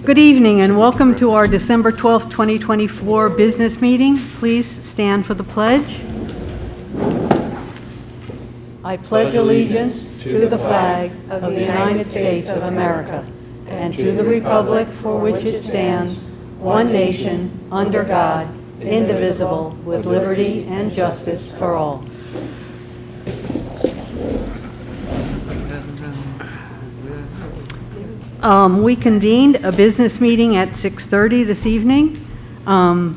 Good evening and welcome to our December 12th, 2024 business meeting. Please stand for the pledge. I pledge allegiance to the flag of the United States of America and to the republic for which it stands, one nation, under God, indivisible, with liberty and justice for all. We convened a business meeting at 6:30 this evening, and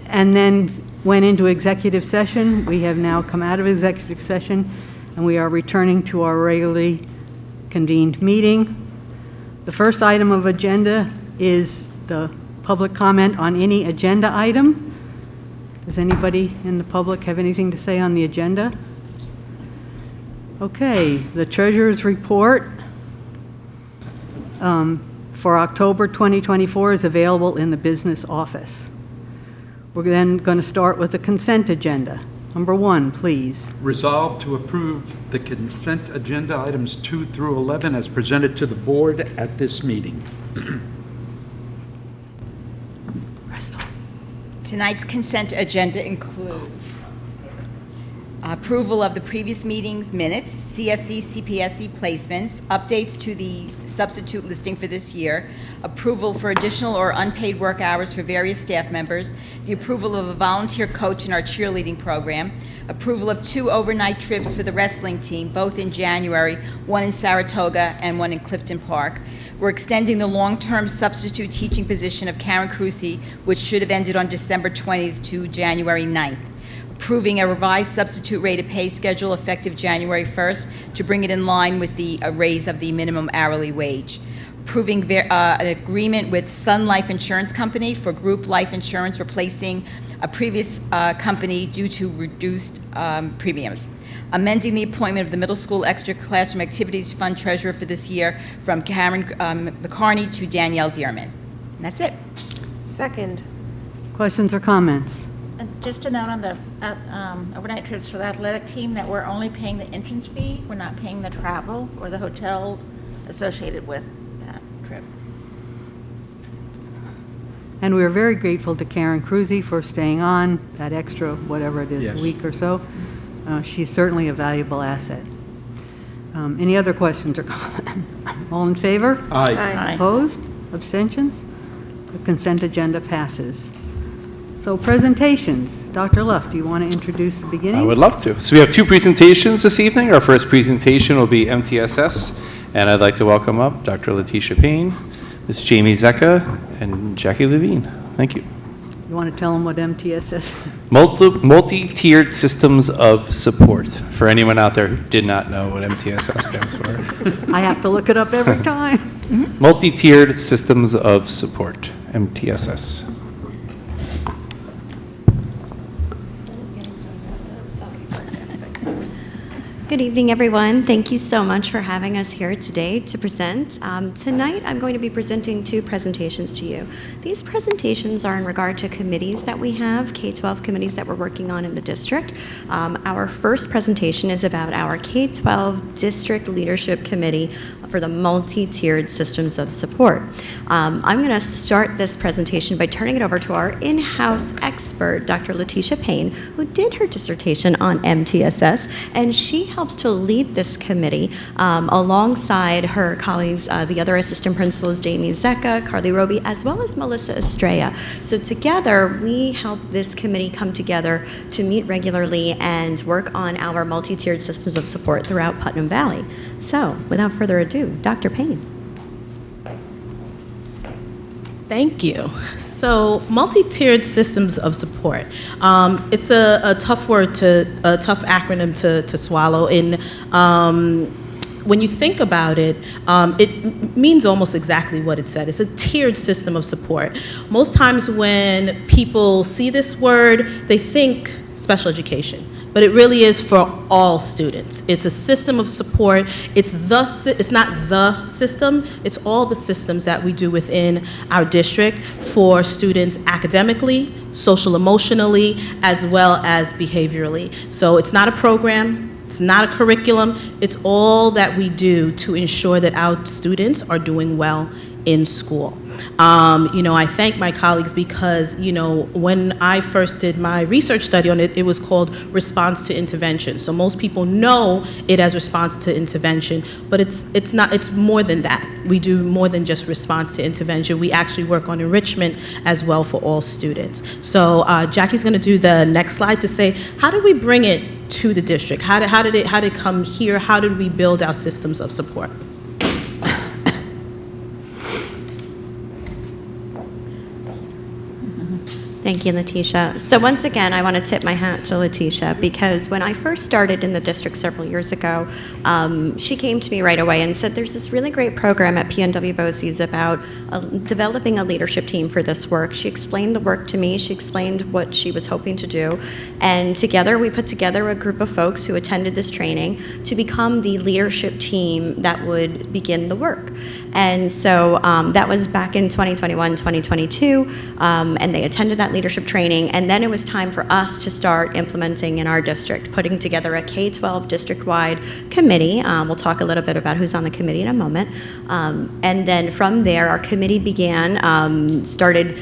then went into executive session. We have now come out of executive session, and we are returning to our regularly convened meeting. The first item of agenda is the public comment on any agenda item. Does anybody in the public have anything to say on the agenda? Okay, the treasurer's report for October 2024 is available in the business office. We're then going to start with the consent agenda. Number 1, please. Resolved to approve the consent agenda items 2 through 11 as presented to the board at this meeting. Tonight's consent agenda includes approval of the previous meeting's minutes, CSE, CPSE placements, updates to the substitute listing for this year, approval for additional or unpaid work hours for various staff members, the approval of a volunteer coach in our cheerleading program, approval of 2 overnight trips for the wrestling team, both in January, one in Saratoga and one in Clifton Park. We're extending the long-term substitute teaching position of Karen Crucy, which should have ended on December 20th to January 9th. Approving a revised substitute rate of pay schedule effective January 1st to bring it in line with the raise of the minimum hourly wage. Approving an agreement with Sun Life Insurance Company for group life insurance, replacing a previous company due to reduced premiums. Amending the appointment of the middle school extra classroom activities fund treasurer for this year from Karen McCarney to Danielle Dearman. And that's it. Second. Questions or comments? And just a note on the overnight trips for the athletic team that we're only paying the entrance fee. We're not paying the travel or the hotel associated with that trip. And we are very grateful to Karen Cruzy for staying on that extra, whatever it is, Yes. a week or so. She's certainly a valuable asset. Any other questions or comments? All in favor? Aye. Aye. Opposed? Abstentions? The consent agenda passes. So presentations. Dr. Luff, do you want to introduce the beginning? I would love to. So we have 2 presentations this evening. Our first presentation will be MTSS, and I'd like to welcome up Dr. Letitia Payne, Ms. Jamie Zecca, and Jackie Levine. Thank you. You want to tell them what MTSS is? Multi-tiered systems of support. For anyone out there who did not know what MTSS stands for. I have to look it up every time. Multi-tiered systems of support, MTSS. Good evening, everyone. Thank you so much for having us here today to present. Tonight, I'm going to be presenting 2 presentations to you. These presentations are in regard to committees that we have, K-12 committees that we're working on in the district. Our first presentation is about our K-12 District Leadership Committee for the multi-tiered systems of support. I'm going to start this presentation by turning it over to our in-house expert, Dr. Letitia Payne, who did her dissertation on MTSS, and she helps to lead this committee alongside her colleagues, the other assistant principals, Jamie Zecca, Carly Roby, as well as Melissa Estrella. So together, we help this committee come together to meet regularly and work on our multi-tiered systems of support throughout Putnam Valley. So, without further ado, Dr. Payne. Thank you. So, multi-tiered systems of support. It's a tough word a tough acronym to swallow. When you think about it, it means almost exactly what it said. It's a tiered system of support. Most times when people see this word, they think special education. But it really is for all students. It's a system of support. It's not the system, it's all the systems that we do within our district for students academically, social emotionally, as well as behaviorally. So it's not a program, It's not a curriculum. It's all that we do to ensure that our students are doing well in school. I thank my colleagues because, when I first did my research study on it, it was called response to intervention. So most people know it as response to intervention, but it's not, it's more than that. We do more than just response to intervention. We actually work on enrichment as well for all students. So Jackie's going to do the next slide to say, how did we bring it to the district? How did it come here? How did we build our systems of support? Thank you, Letitia. So once again, I want to tip my hat to Letitia because when I first started in the district several years ago, she came to me right away and said, there's this really great program at PNW BOCES about developing a leadership team for this work. She explained the work to me. She explained what she was hoping to do. And together, we put together a group of folks who attended this training to become the leadership team that would begin the work. And so that was back in 2021, 2022, and they attended that leadership training, and then it was time for us to start implementing in our district, putting together a K-12 district-wide committee. We'll talk a little bit about who's on the committee in a moment. And then from there, our committee started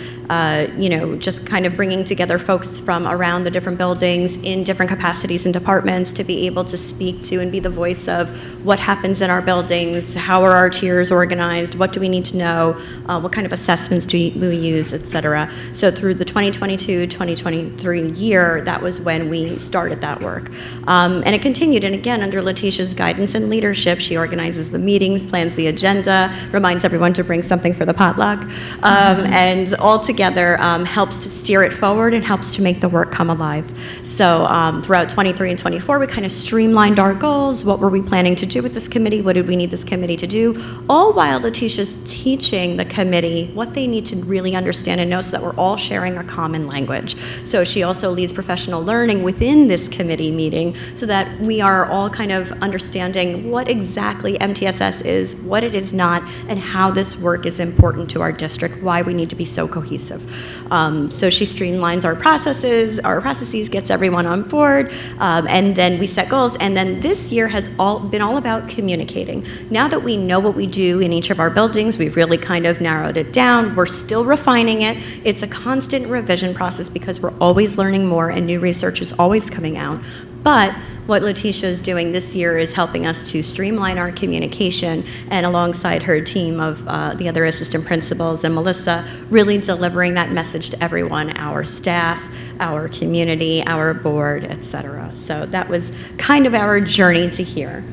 just kind of bringing together folks from around the different buildings in different capacities and departments to be able to speak to and be the voice of what happens in our buildings, how are our tiers organized, what do we need to know, what kind of assessments do we use, et cetera. So through the 2022-2023 year, that was when we started that work. And it continued, and again, under Letitia's guidance and leadership, she organizes the meetings, plans the agenda, reminds everyone to bring something for the potluck, and all together helps to steer it forward and helps to make the work come alive. So throughout 23 and 24, we kind of streamlined our goals. What were we planning to do with this committee? What did we need this committee to do? All while Letitia's teaching the committee what they need to really understand and know so that we're all sharing a common language. So she also leads professional learning within this committee meeting so that we are all kind of understanding what exactly MTSS is, what it is not, and how this work is important to our district, why we need to be so cohesive. So she streamlines our processes, gets everyone on board, and then we set goals. And then this year has been all about communicating. Now that we know what we do in each of our buildings, we've really kind of narrowed it down. We're still refining it. It's a constant revision process because we're always learning more and new research is always coming out. But what Letitia is doing this year is helping us to streamline our communication, and alongside her team of the other assistant principals and Melissa, really delivering that message to everyone, our staff, our community, our board, et cetera. So that was kind of our journey to here.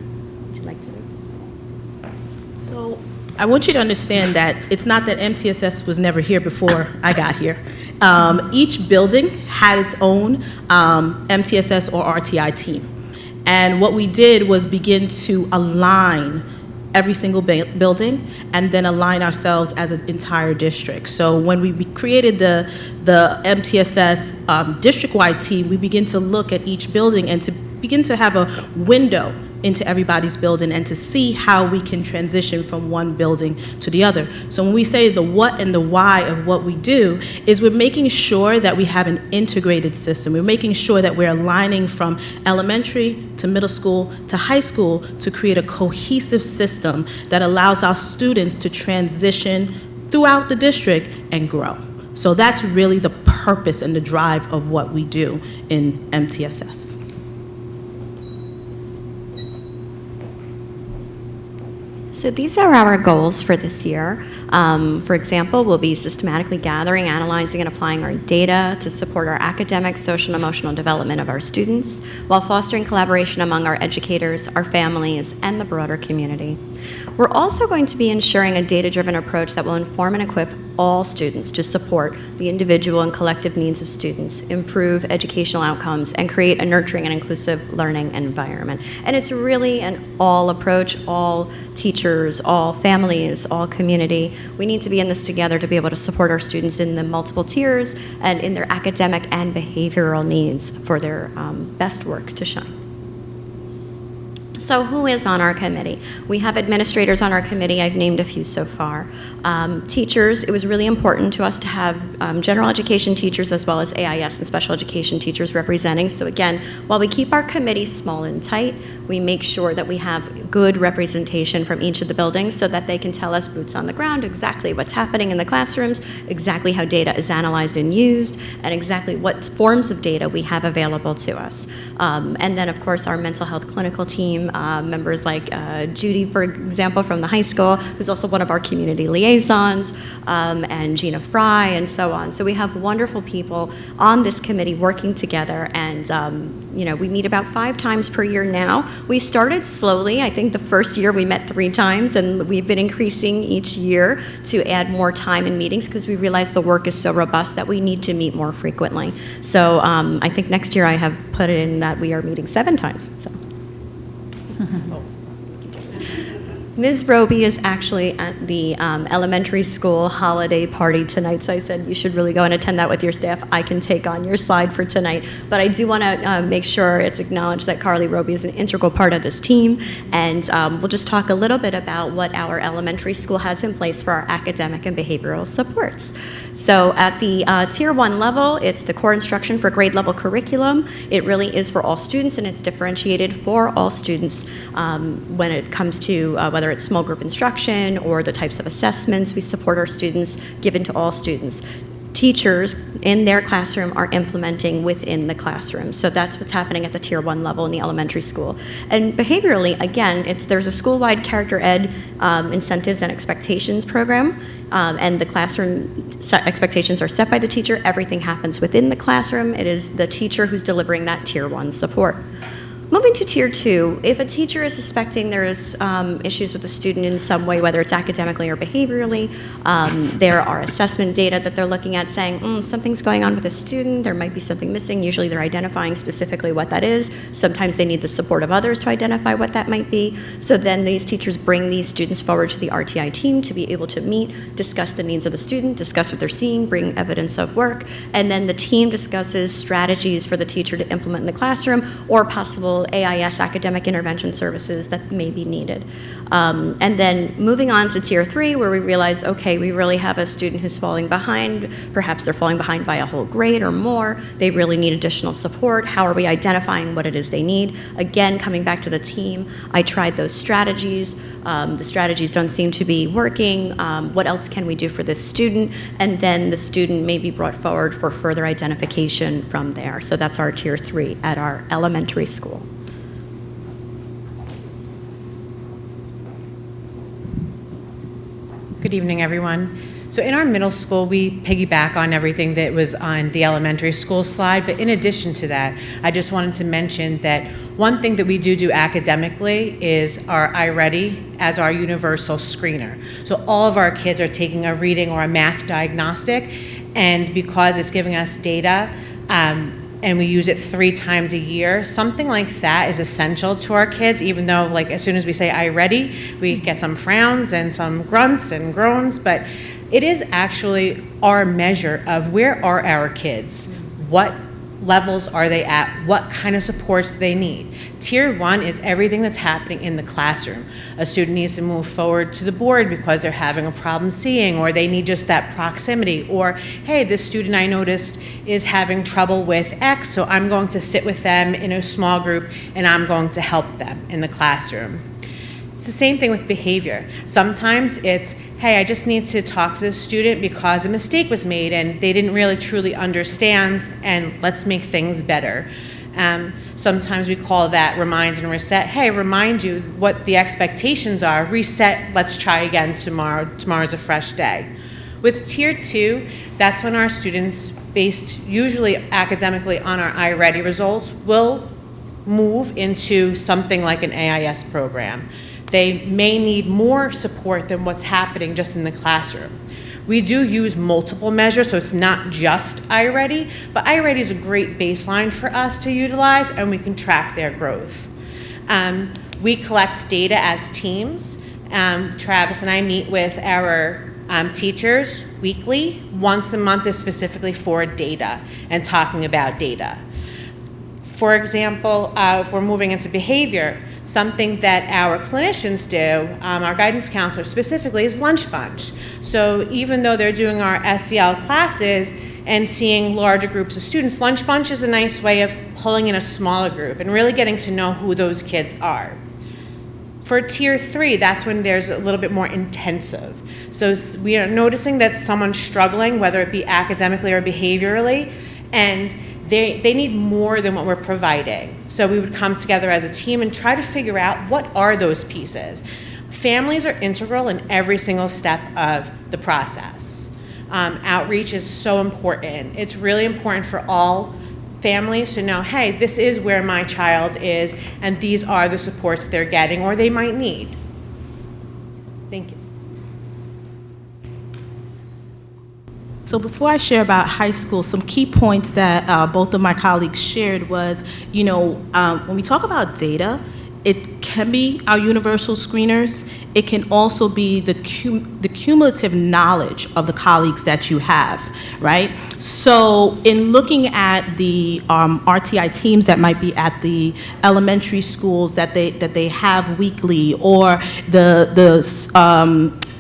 Would you like to? So I want you to understand that it's not that MTSS was never here before I got here. Each building had its own MTSS or RTI team. And what we did was begin to align every single building and then align ourselves as an entire district. So when we created the MTSS district-wide team, we begin to look at each building and to begin to have a window into everybody's building and to see how we can transition from one building to the other. So when we say the what and the why of what we do is we're making sure that we have an integrated system. We're making sure that we're aligning from elementary to middle school to high school to create a cohesive system that allows our students to transition throughout the district and grow. So that's really the purpose and the drive of what we do in MTSS. So these are our goals for this year. For example, we'll be systematically gathering, analyzing, and applying our data to support our academic, social, and emotional development of our students, while fostering collaboration among our educators, our families, and the broader community. We're also going to be ensuring a data-driven approach that will inform and equip all students to support the individual and collective needs of students, improve educational outcomes, and create a nurturing and inclusive learning environment. And it's really an all approach, all teachers, all families, all community. We need to be in this together to be able to support our students in the multiple tiers and in their academic and behavioral needs for their best work to shine. So who is on our committee? We have administrators on our committee. I've named a few so far. Teachers, it was really important to us to have general education teachers as well as AIS and special education teachers representing. So again, while we keep our committee small and tight, we make sure that we have good representation from each of the buildings so that they can tell us boots on the ground exactly what's happening in the classrooms, exactly how data is analyzed and used, and exactly what forms of data we have available to us. And then, of course, our mental health clinical team, members like Judy, for example, from the high school, who's also one of our community liaisons, and Gina Fry, and so on. So we have wonderful people on this committee working together, and we meet about 5 times per year now. We started slowly. I think the first year we met 3 times, and we've been increasing each year to add more time in meetings because we realize the work is so robust that we need to meet more frequently. So I think next year I have put in that we are meeting 7 times. So. Ms. Roby is actually at the elementary school holiday party tonight, so I said you should really go and attend that with your staff. I can take on your slide for tonight, but I do want to make sure it's acknowledged that Carly Roby is an integral part of this team, and we'll just talk a little bit about what our elementary school has in place for our academic and behavioral supports. So at the Tier 1 level, it's the core instruction for grade level curriculum. It really is for all students, and it's differentiated for all students when it comes to whether it's small group instruction or the types of assessments we support our students given to all students. Teachers in their classroom are implementing within the classroom. So that's what's happening at the Tier 1 level in the elementary school. And behaviorally, again, there's a school-wide character ed incentives and expectations program, and the classroom expectations are set by the teacher. Everything happens within the classroom. It is the teacher who's delivering that Tier 1 support. Moving to Tier 2, if a teacher is suspecting there is issues with the student in some way, whether it's academically or behaviorally, there are assessment data that they're looking at saying, something's going on with a student, there might be something missing. Usually they're identifying specifically what that is. Sometimes they need the support of others to identify what that might be. So then these teachers bring these students forward to the RTI team to be able to meet, discuss the needs of the student, discuss what they're seeing, bring evidence of work, and then the team discusses strategies for the teacher to implement in the classroom or possible AIS academic intervention services that may be needed. And then moving on to Tier 3, where we realize, okay, we really have a student who's falling behind. Perhaps they're falling behind by a whole grade or more. They really need additional support. How are we identifying what it is they need? Again, coming back to the team, I tried those strategies. The strategies don't seem to be working. What else can we do for this student? And then the student may be brought forward for further identification from there. So that's our Tier 3 at our elementary school. Good evening, everyone. So in our middle school, we piggyback on everything that was on the elementary school slide, but in addition to that, I just wanted to mention that one thing that we do academically is our iReady as our universal screener. So all of our kids are taking a reading or a math diagnostic, and because it's giving us data, and we use it 3 times a year, something like that is essential to our kids, even though, like, as soon as we say iReady, we get some frowns and some grunts and groans, but it is actually our measure of where are our kids, what levels are they at, what kind of supports they need. Tier 1 is everything that's happening in the classroom. A student needs to move forward to the board because they're having a problem seeing, or they need just that proximity, or hey, this student I noticed is having trouble with X, so I'm going to sit with them in a small group and I'm going to help them in the classroom. It's the same thing with behavior. Sometimes it's, hey, I just need to talk to the student because a mistake was made and they didn't really truly understand, and let's make things better. Sometimes we call that remind and reset. Hey, remind you what the expectations are. Reset, let's try again tomorrow. Tomorrow's a fresh day. With Tier 2, that's when our students, based usually academically on our iReady results, will move into something like an AIS program. They may need more support than what's happening just in the classroom. We do use multiple measures, so it's not just iReady, but iReady is a great baseline for us to utilize, and we can track their growth. We collect data as teams. Travis and I meet with our teachers weekly. Once a month is specifically for data and talking about data. For example, if we're moving into behavior, Something that our clinicians do, our guidance counselors specifically, is lunch bunch. So even though they're doing our SEL classes and seeing larger groups of students, lunch bunch is a nice way of pulling in a smaller group and really getting to know who those kids are. For tier 3, that's when there's a little bit more intensive. So we are noticing that someone's struggling, whether it be academically or behaviorally, and they need more than what we're providing. So we would come together as a team and try to figure out what are those pieces. Families are integral in every single step of the process. Outreach is so important. It's really important for all families to know, hey, this is where my child is, and these are the supports they're getting or they might need. Thank you. So before I share about high school, some key points that both of my colleagues shared was, when we talk about data, it can be our universal screeners. It can also be the cumulative knowledge of the colleagues that you have, right? So in looking at the RTI teams that might be at the elementary schools that they have weekly, or the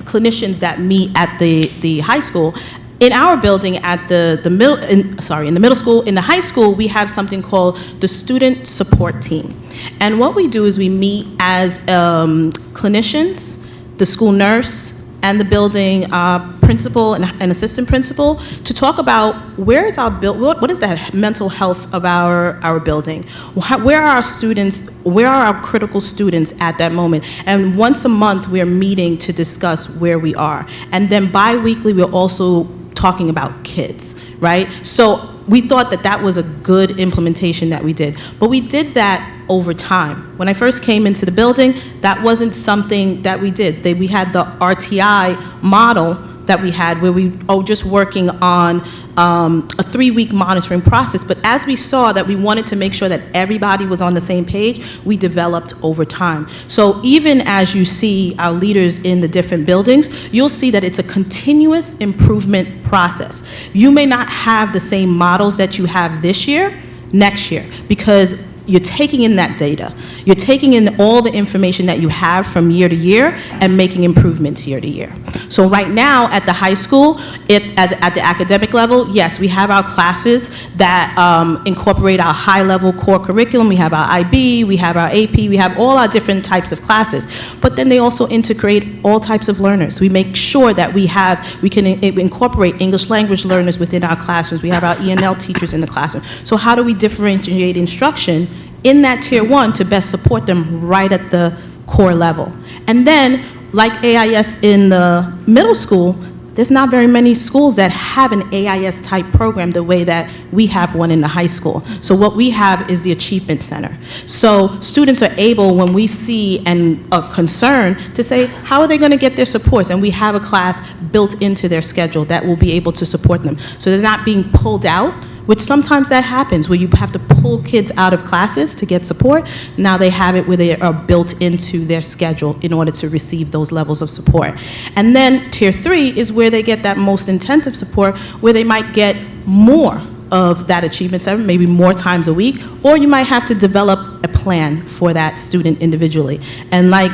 clinicians that meet at the high school. In our building at in the middle school, in the high school, we have something called the student support team. And what we do is we meet as clinicians, the school nurse, and the building principal and assistant principal to talk about where is our what is the mental health of our building? Where are our students, where are our critical students at that moment? And once a month, we're meeting to discuss where we are. And then bi-weekly, we're also talking about kids, right? So we thought that was a good implementation that we did. But we did that over time. When I first came into the building, that wasn't something that we did. We had the RTI model that we had where we were just working on a 3-week monitoring process. But as we saw that we wanted to make sure that everybody was on the same page, we developed over time. So even as you see our leaders in the different buildings, you'll see that it's a continuous improvement process. You may not have the same models that you have this year, next year, because you're taking in that data. You're taking in all the information that you have from year to year and making improvements year to year. So right now at the high school, at the academic level, yes, we have our classes that incorporate our high-level core curriculum. We have our IB, we have our AP, we have all our different types of classes. But then they also integrate all types of learners. We make sure that we can incorporate English language learners within our classrooms. We have our ENL teachers in the classroom. So how do we differentiate instruction in that tier 1 to best support them right at the core level? And then, like AIS in the middle school, there's not very many schools that have an AIS type program the way that we have one in the high school. So what we have is the Achievement Center. So students are able, when we see a concern, to say, how are they going to get their supports? And we have a class built into their schedule that will be able to support them. So they're not being pulled out, which sometimes that happens, where you have to pull kids out of classes to get support. Now they have it where they are built into their schedule in order to receive those levels of support. And then tier 3 is where they get that most intensive support, where they might get more of that achievement center, maybe more times a week, or you might have to develop a plan for that student individually. And like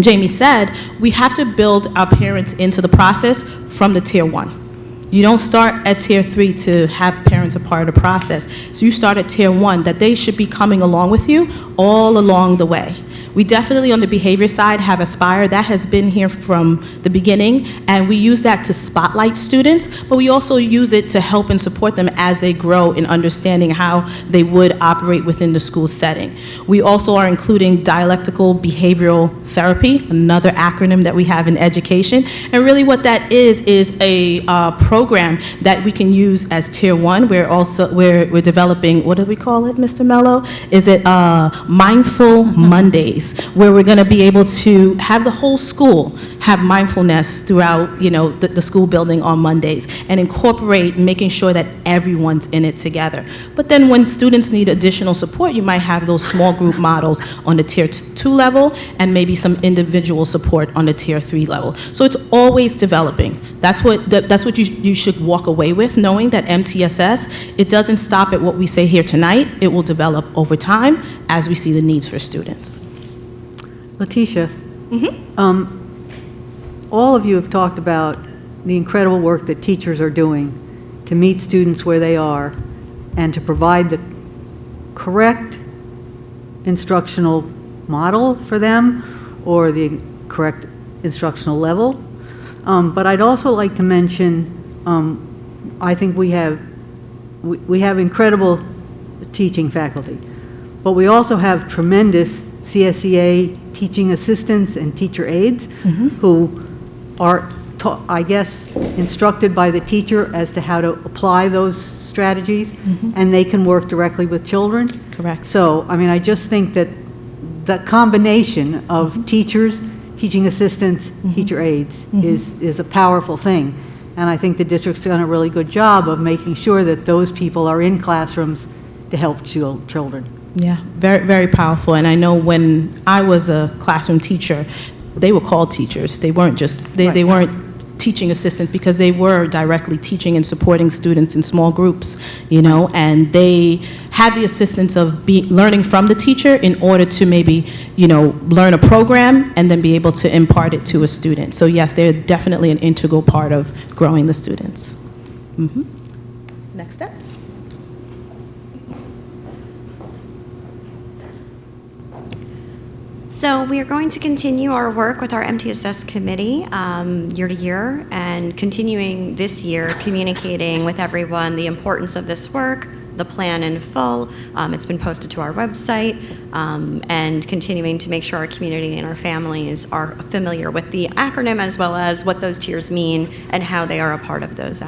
Jamie said, we have to build our parents into the process from the tier 1. You don't start at tier 3 to have parents a part of the process. So you start at tier 1, that they should be coming along with you all along the way. We definitely, on the behavior side, have Aspire. That has been here from the beginning, and we use that to spotlight students, but we also use it to help and support them as they grow in understanding how they would operate within the school setting. We also are including dialectical behavioral therapy, another acronym that we have in education, and really what that is a program that we can use as tier 1. We're developing, what do we call it, Mr. Mello? Is it Mindful Mondays? space where we're going to be able to have the whole school have mindfulness throughout, the school building on Mondays, and incorporate making sure that everyone's in it together. But then when students need additional support, you might have those small group models on the tier 2 level, and maybe some individual support on the tier 3 level. So it's always developing. That's what you should walk away with, knowing that MTSS, it doesn't stop at what we say here tonight. It will develop over time as we see the needs for students. Letitia, all of you have talked about the incredible work that teachers are doing to meet students where they are and to provide the correct instructional model for them or the correct instructional level. But I'd also like to mention, I think we have incredible teaching faculty, but we also have tremendous CSEA teaching assistants and teacher aides who are, I guess, instructed by the teacher as to how to apply those strategies, and they can work directly with children. Correct. So, I mean, I just think that the combination of teachers, teaching assistants, teacher aides is a powerful thing. And I think the district's done a really good job of making sure that those people are in classrooms to help children. Yeah, very, very powerful. And I know when I was a classroom teacher, they were called teachers. They weren't just, they weren't teaching assistants, because they were directly teaching and supporting students in small groups, and they had the assistance of learning from the teacher in order to maybe, learn a program and then be able to impart it to a student. So yes, they're definitely an integral part of growing the students. Next steps. So we are going to continue our work with our MTSS committee year to year, and continuing this year communicating with everyone the importance of this work, the plan in full. It's been posted to our website, and continuing to make sure our community and our families are familiar with the acronym, as well as what those tiers mean and how they are a part of those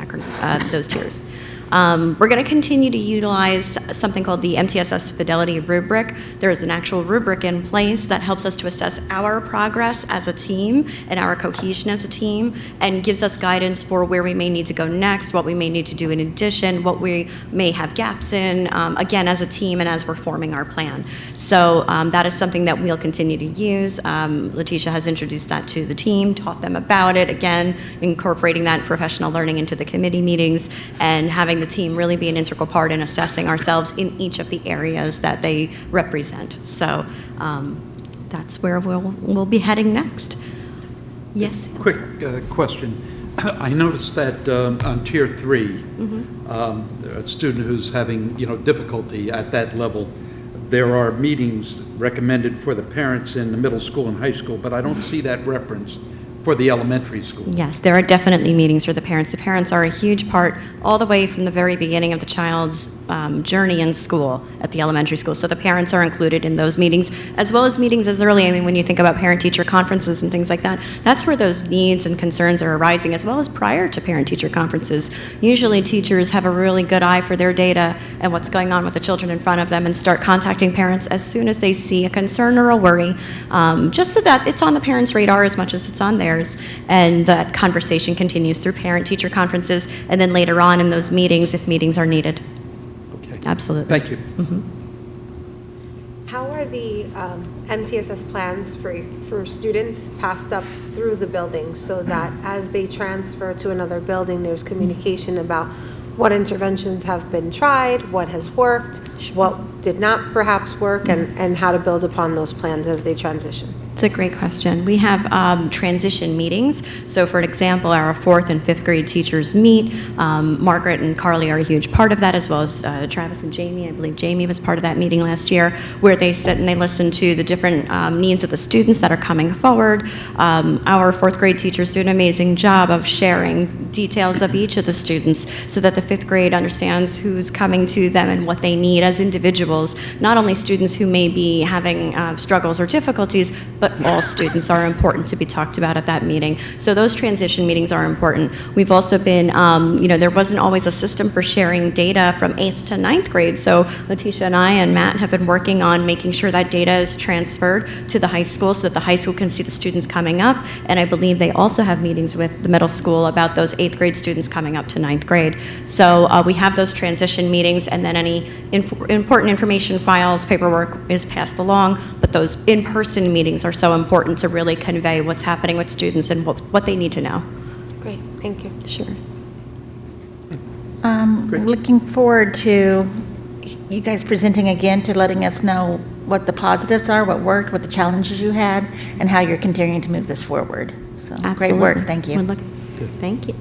those tiers. We're going to continue to utilize something called the MTSS Fidelity Rubric. There is an actual rubric in place that helps us to assess our progress as a team and our cohesion as a team, and gives us guidance for where we may need to go next, what we may need to do in addition, what we may have gaps in, again, as a team and as we're forming our plan. So that is something that we'll continue to use. Letitia has introduced that to the team, taught them about it, again, incorporating that professional learning into the committee meetings, and having the team really be an integral part in assessing ourselves in each of the areas that they represent. So that's where we'll be heading next. Yes? Quick question. I noticed that on Tier 3, a student who's having, difficulty at that level, there are meetings recommended for the parents in the middle school and high school, but I don't see that referenced for the elementary school. Yes, there are definitely meetings for the parents. The parents are a huge part all the way from the very beginning of the child's journey in school at the elementary school. So the parents are included in those meetings, as well as meetings as early. I mean, when you think about parent-teacher conferences and things like that, that's where those needs and concerns are arising, as well as prior to parent-teacher conferences. Usually teachers have a really good eye for their data and what's going on with the children in front of them, and start contacting parents as soon as they see a concern or a worry, just so that it's on the parents' radar as much as it's on theirs. And that conversation continues through parent-teacher conferences, and then later on in those meetings, if meetings are needed. Okay. Absolutely. Thank you. How are the MTSS plans for students passed up through the building, so that as they transfer to another building, there's communication about what interventions have been tried, what has worked, what did not perhaps work, and how to build upon those plans as they transition? It's a great question. We have transition meetings. So for an example, our 4th and 5th grade teachers meet. Margaret and Carly are a huge part of that, as well as Travis and Jamie. I believe Jamie was part of that meeting last year, where they sit and they listen to the different needs of the students that are coming forward. Our 4th grade teachers do an amazing job of sharing details of each of the students, so that the 5th grade understands who's coming to them and what they need as individuals individuals, not only students who may be having struggles or difficulties, but all students are important to be talked about at that meeting. So those transition meetings are important. We've also been, there wasn't always a system for sharing data from 8th to 9th grade, so Letitia and I and Matt have been working on making sure that data is transferred to the high school so that the high school can see the students coming up, and I believe they also have meetings with the middle school about those 8th grade students coming up to 9th grade. So we have those transition meetings, and then any important information files, paperwork is passed along, but those in-person meetings are so important to really convey what's happening with students and what they need to know. Great, thank you. Sure. Looking forward to you guys presenting again to letting us know what the positives are, what worked, what the challenges you had, and how you're continuing to move this forward. So great work. Thank you. Thank you.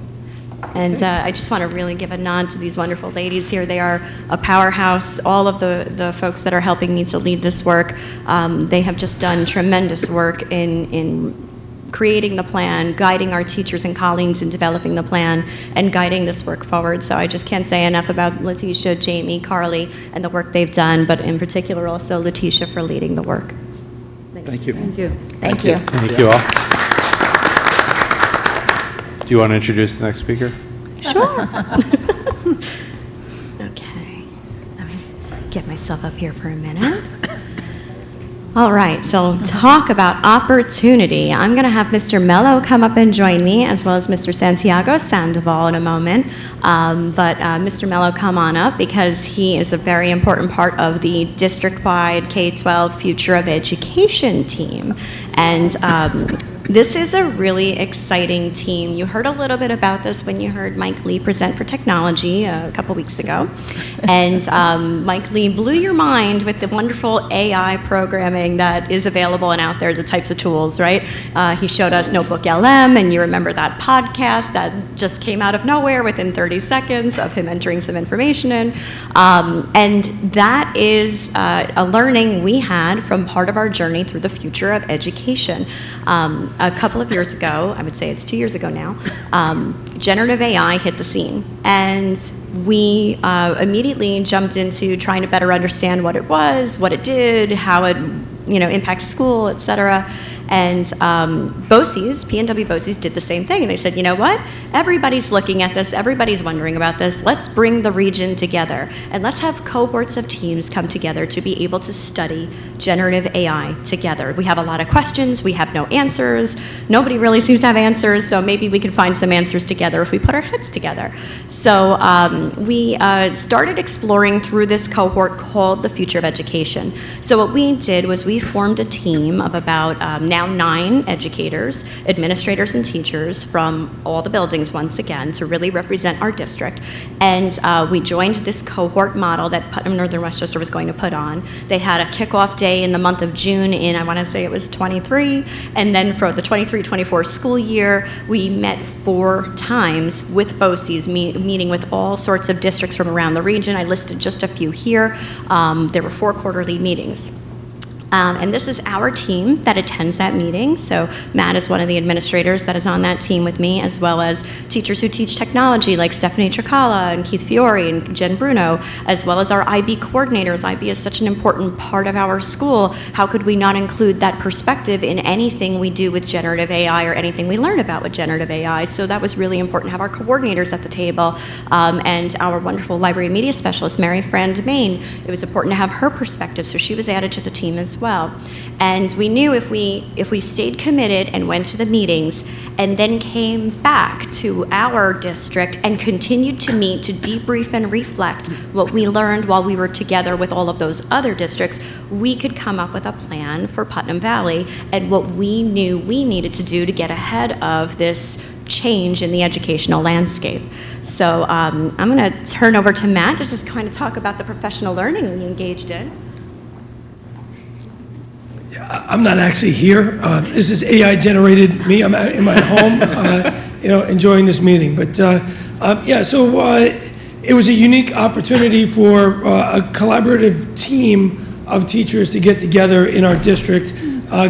And I just want to really give a nod to these wonderful ladies here. They are a powerhouse. All of the folks that are helping me to lead this work, they have just done tremendous work in creating the plan, guiding our teachers and colleagues in developing the plan, and guiding this work forward. So I just can't say enough about Letitia, Jamie, Carly, and the work they've done, but in particular also Letitia for leading the work. Thank you. Thank you. Thank you. Thank you all. Do you want to introduce the next speaker? Sure. Okay. Let me get myself up here for a minute. All right, so talk about opportunity. I'm going to have Mr. Mello come up and join me, as well as Mr. Santiago Sandoval in a moment. But Mr. Mello, come on up, because he is a very important part of the district-wide K-12 Future of Education team. And this is a really exciting team. You heard a little bit about this when you heard Mike Lee present for technology a couple weeks ago. And Mike Lee blew your mind with the wonderful AI programming that is available and out there, the types of tools, right? He showed us Notebook LM, and you remember that podcast that just came out of nowhere within 30 seconds of him entering some information in. And that is a learning we had from part of our journey through the future of education. A couple of years ago, I would say it's 2 years ago now, generative AI hit the scene. And we immediately jumped into trying to better understand what it was, what it did, how it impacts school, et cetera. And BOCES, PNW BOCES did the same thing. And they said, you know what? Everybody's looking at this. Everybody's wondering about this. Let's bring the region together. And let's have cohorts of teams come together to be able to study generative AI together. We have a lot of questions. We have no answers. Nobody really seems to have answers. So maybe we can find some answers together if we put our heads together. So we started exploring through this cohort called the Future of Education. So what we did was we formed a team of about now 9 educators, administrators, and teachers from all the buildings once again to really represent our district. And we joined this cohort model that Putnam Northern Westchester was going to put on. They had a kickoff day in the month of June in, I want to say it was 23, and then for the 23-24 school year, we met 4 times with BOCES, meeting with all sorts of districts from around the region. I listed just a few here. There were 4 quarterly meetings. And this is our team that attends that meeting. So Matt is one of the administrators that is on that team with me, as well as teachers who teach technology like Stephanie Tricala and Keith Fiore and Jen Bruno, as well as our IB coordinators. IB is such an important part of our school. How could we not include that perspective in anything we do with generative AI or anything we learn about with generative AI? So that was really important to have our coordinators at the table, and our wonderful library media specialist, Mary Friend Main. It was important to have her perspective, so she was added to the team as well. And we knew if we stayed committed and went to the meetings and then came back to our district and continued to meet to debrief and reflect what we learned while we were together with all of those other districts, we could come up with a plan for Putnam Valley and what we knew we needed to do to get ahead of this change in the educational landscape. So I'm going to turn over to Matt to just kind of talk about the professional learning we engaged in. I'm not actually here. This is AI-generated me. I'm in my home, enjoying this meeting. But it was a unique opportunity for a collaborative team of teachers to get together in our district,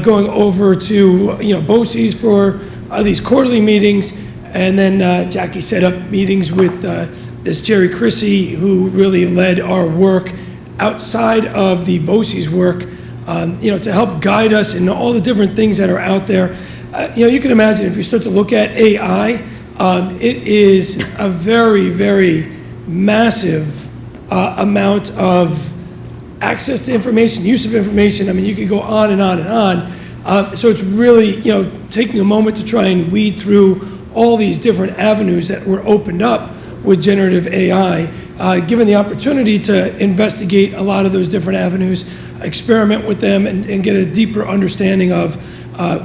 going over to BOCES for these quarterly meetings, and then Jackie set up meetings with this Jerry Chrissy, who really led our work outside of the BOCES work, to help guide us in all the different things that are out there. You can imagine if you start to look at AI, it is a very, very massive amount of access to information, use of information. I mean, you could go on and on and on. So it's really, taking a moment to try and weed through all these different avenues that were opened up with generative AI, given the opportunity to investigate a lot of those different avenues, experiment with them, and get a deeper understanding of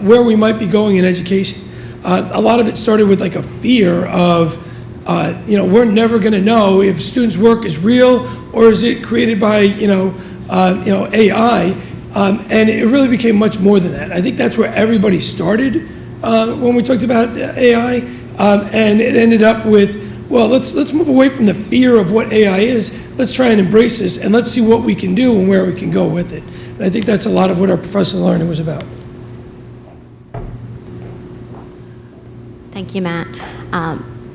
where we might be going in education. A lot of it started with like a fear of, we're never going to know if students' work is real or is it created by, AI. And it really became much more than that. I think that's where everybody started when we talked about AI. And it ended up with, well, let's move away from the fear of what AI is. Let's try and embrace this, and let's see what we can do and where we can go with it. And I think that's a lot of what our professional learning was about. Thank you, Matt.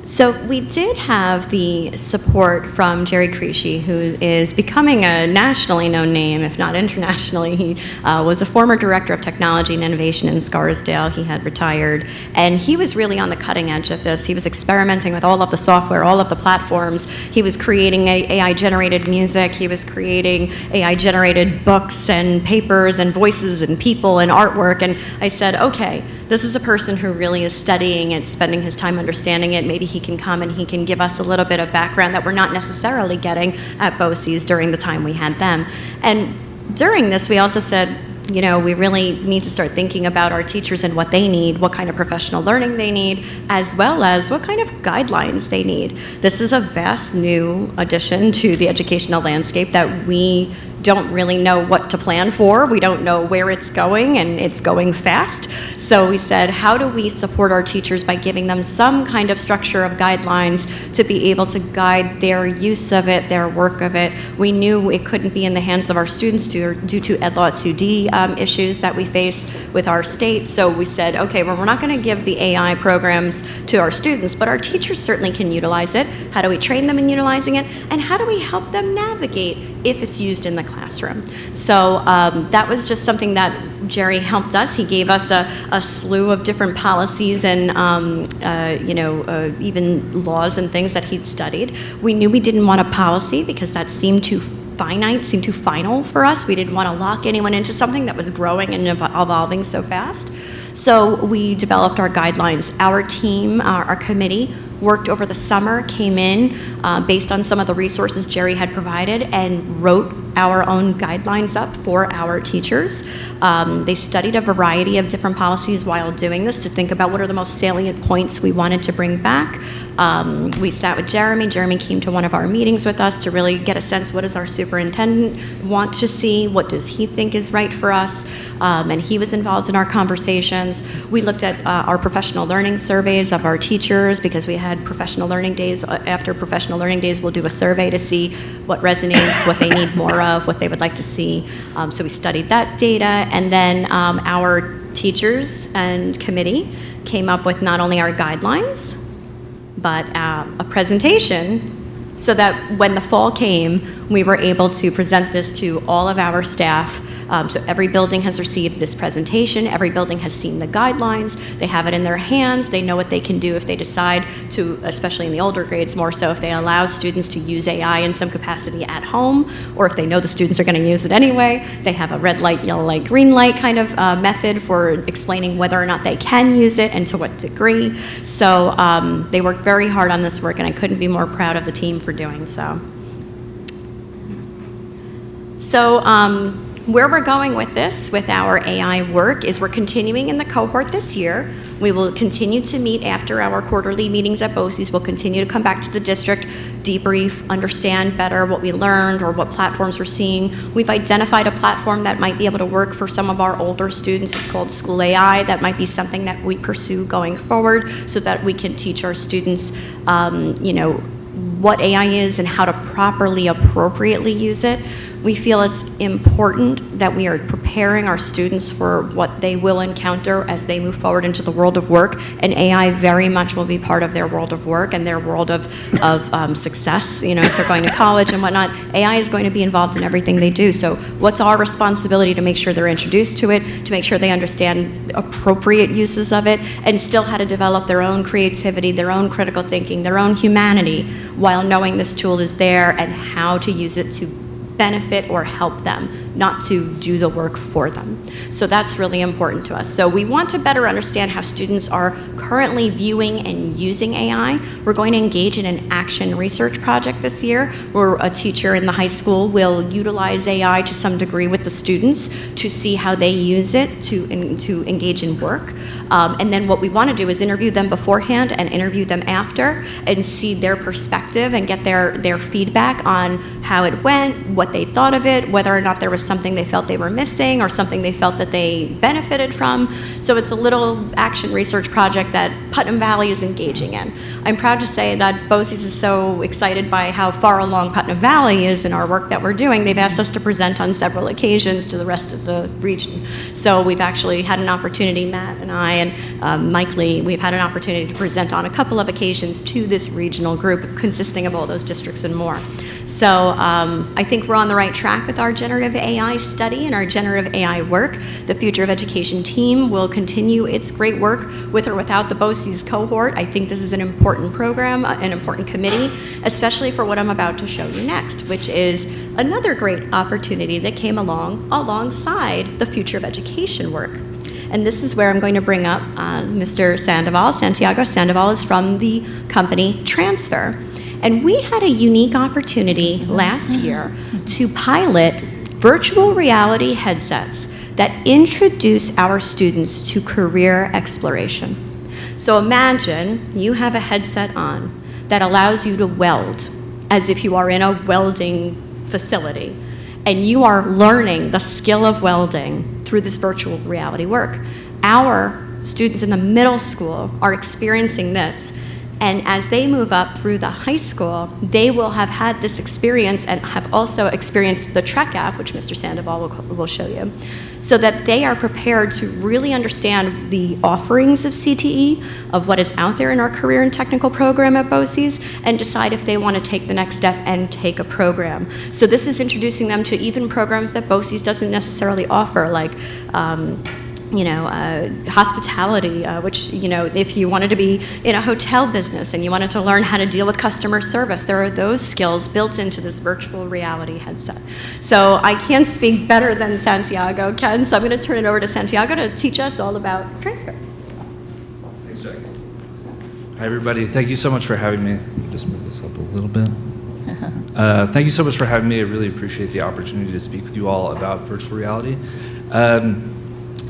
So we did have the support from Jerry Creasy, who is becoming a nationally known name, if not internationally. He was a former director of technology and innovation in Scarsdale. He had retired, and he was really on the cutting edge of this. He was experimenting with all of the software, all of the platforms. He was creating AI-generated music. He was creating AI-generated books and papers and voices and people and artwork. And I said, okay, this is a person who really is studying it, spending his time understanding it. Maybe he can come and he can give us a little bit of background that we're not necessarily getting at BOCES during the time we had them. And during this, we also said, we really need to start thinking about our teachers and what they need, what kind of professional learning they need, as well as what kind of guidelines they need. This is a vast new addition to the educational landscape that we don't really know what to plan for. We don't know where it's going, and it's going fast. So we said, how do we support our teachers by giving them some kind of structure of guidelines to be able to guide their use of it, their work of it? We knew it couldn't be in the hands of our students due to Ed Law 2D issues that we face with our state. So we said, okay, well, we're not going to give the AI programs to our students, but our teachers certainly can utilize it. How do we train them in utilizing it? And how do we help them navigate if it's used in the classroom? So that was just something that Jerry helped us. He gave us a slew of different policies and even laws and things that he'd studied. We knew we didn't want a policy because that seemed too finite, seemed too final for us. We didn't want to lock anyone into something that was growing and evolving so fast. So we developed our guidelines. Our team, our committee, worked over the summer, came in based on some of the resources Jerry had provided, and wrote our own guidelines up for our teachers. They studied a variety of different policies while doing this to think about what are the most salient points we wanted to bring back. We sat with Jeremy. Jeremy came to one of our meetings with us to really get a sense, what does our superintendent want to see? What does he think is right for us? And he was involved in our conversations. We looked at our professional learning surveys of our teachers because we had professional learning days. After professional learning days, we'll do a survey to see what resonates, what they need more of, what they would like to see. So we studied that data, and then our teachers and committee came up with not only our guidelines, but a presentation so that when the fall came, we were able to present this to all of our staff. So every building has received this presentation. Every building has seen the guidelines. They have it in their hands. They know what they can do if they decide to, especially in the older grades more so, if they allow students to use AI in some capacity at home, or if they know the students are going to use it anyway. They have a red light, yellow light, green light kind of method for explaining whether or not they can use it and to what degree. So they worked very hard on this work, and I couldn't be more proud of the team for doing so. So where we're going with this, with our AI work, is we're continuing in the cohort this year. We will continue to meet after our quarterly meetings at BOCES. We'll continue to come back to the district, debrief, understand better what we learned or what platforms we're seeing. We've identified a platform that might be able to work for some of our older students. It's called School AI. That might be something that we pursue going forward so that we can teach our students, what AI is and how to properly, appropriately use it. We feel it's important that we are preparing our students for what they will encounter as they move forward into the world of work, and AI very much will be part of their world of work and their world of success. You know, if they're going to college and whatnot, AI is going to be involved in everything they do. So what's our responsibility to make sure they're introduced to it, to make sure they understand appropriate uses of it, and still how to develop their own creativity, their own critical thinking, their own humanity, while knowing this tool is there and how to use it to benefit or help them, not to do the work for them. So that's really important to us. So we want to better understand how students are currently viewing and using AI. We're going to engage in an action research project this year where a teacher in the high school will utilize AI to some degree with the students to see how they use it to engage in work. And then what we want to do is interview them beforehand and interview them after and see their perspective and get their feedback on how it went, what they thought of it, whether or not there was something they felt they were missing or something they felt that they benefited from. So it's a little action research project that Putnam Valley is engaging in. I'm proud to say that BOCES is so excited by how far along Putnam Valley is in our work that we're doing. They've asked us to present on several occasions to the rest of the region. So we've actually had an opportunity, Matt and I and Mike Lee, we've had an opportunity to present on a couple of occasions to this regional group consisting of all those districts and more. So I think we're on the right track with our generative AI study and our generative AI work. The Future of Education team will continue its great work with or without the BOCES cohort. I think this is an important program, an important committee, especially for what I'm about to show you next, which is another great opportunity that came alongside the Future of Education work. And this is where I'm going to bring up Mr. Sandoval. Santiago Sandoval is from the company Transfer. And we had a unique opportunity last year to pilot virtual reality headsets that introduce our students to career exploration. So imagine you have a headset on that allows you to weld as if you are in a welding facility, and you are learning the skill of welding through this virtual reality work. Our students in the middle school are experiencing this. And as they move up through the high school, they will have had this experience and have also experienced the Trek app, which Mr. Sandoval will show you, so that they are prepared to really understand the offerings of CTE, of what is out there in our career and technical program at BOCES, and decide if they want to take the next step and take a program. So this is introducing them to even programs that BOCES doesn't necessarily offer, like hospitality, which, if you wanted to be in a hotel business and you wanted to learn how to deal with customer service, there are those skills built into this virtual reality headset. So I can't speak better than Santiago can, so I'm going to turn it over to Santiago to teach us all about Transfer. Thanks, Jack. Hi, everybody. Thank you so much for having me. Let me just move this up a little bit. Thank you so much for having me. I really appreciate the opportunity to speak with you all about virtual reality.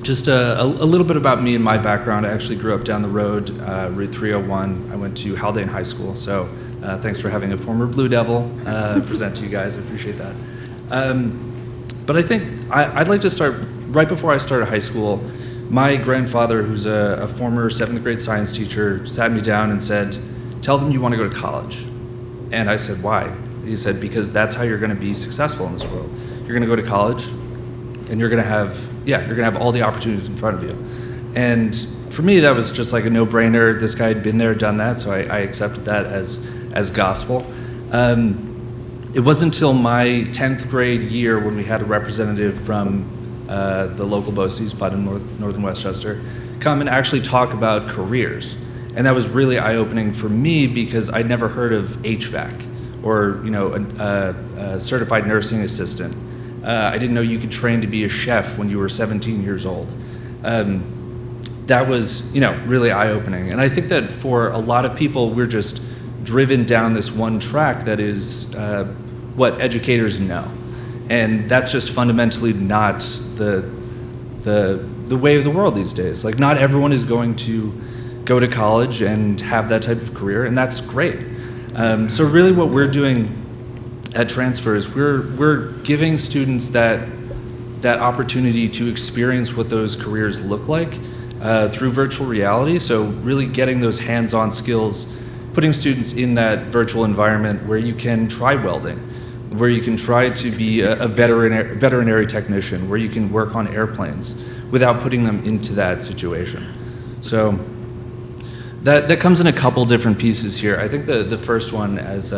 Just a little bit about me and my background. I actually grew up down the road, Route 301. I went to Haldane High School, so thanks for having a former Blue Devil present to you guys. I appreciate that. But I think I'd like to start, right before I started high school, my grandfather, who's a former 7th grade science teacher, sat me down and said, "Tell them you want to go to college." And I said, "Why?" He said, "Because that's how you're going to be successful in this world. You're going to go to college, and you're going to have all the opportunities in front of you." And for me, that was just like a no-brainer. This guy had been there, done that, so I accepted that as gospel. It wasn't until my 10th grade year when we had a representative from the local BOCES, Putnam, Northern Westchester, come and actually talk about careers. And that was really eye-opening for me because I'd never heard of HVAC or a certified nursing assistant. I didn't know you could train to be a chef when you were 17 years old. That was, really eye-opening. And I think that for a lot of people, we're just driven down this one track that is what educators know. And that's just fundamentally not the way of the world these days. Like, not everyone is going to go to college and have that type of career, and that's great. So really what we're doing at Transfer is we're giving students that opportunity to experience what those careers look like through virtual reality. So really getting those hands-on skills, putting students in that virtual environment where you can try welding, where you can try to be a veterinary technician, where you can work on airplanes without putting them into that situation. So that comes in a couple different pieces here. I think the first one, as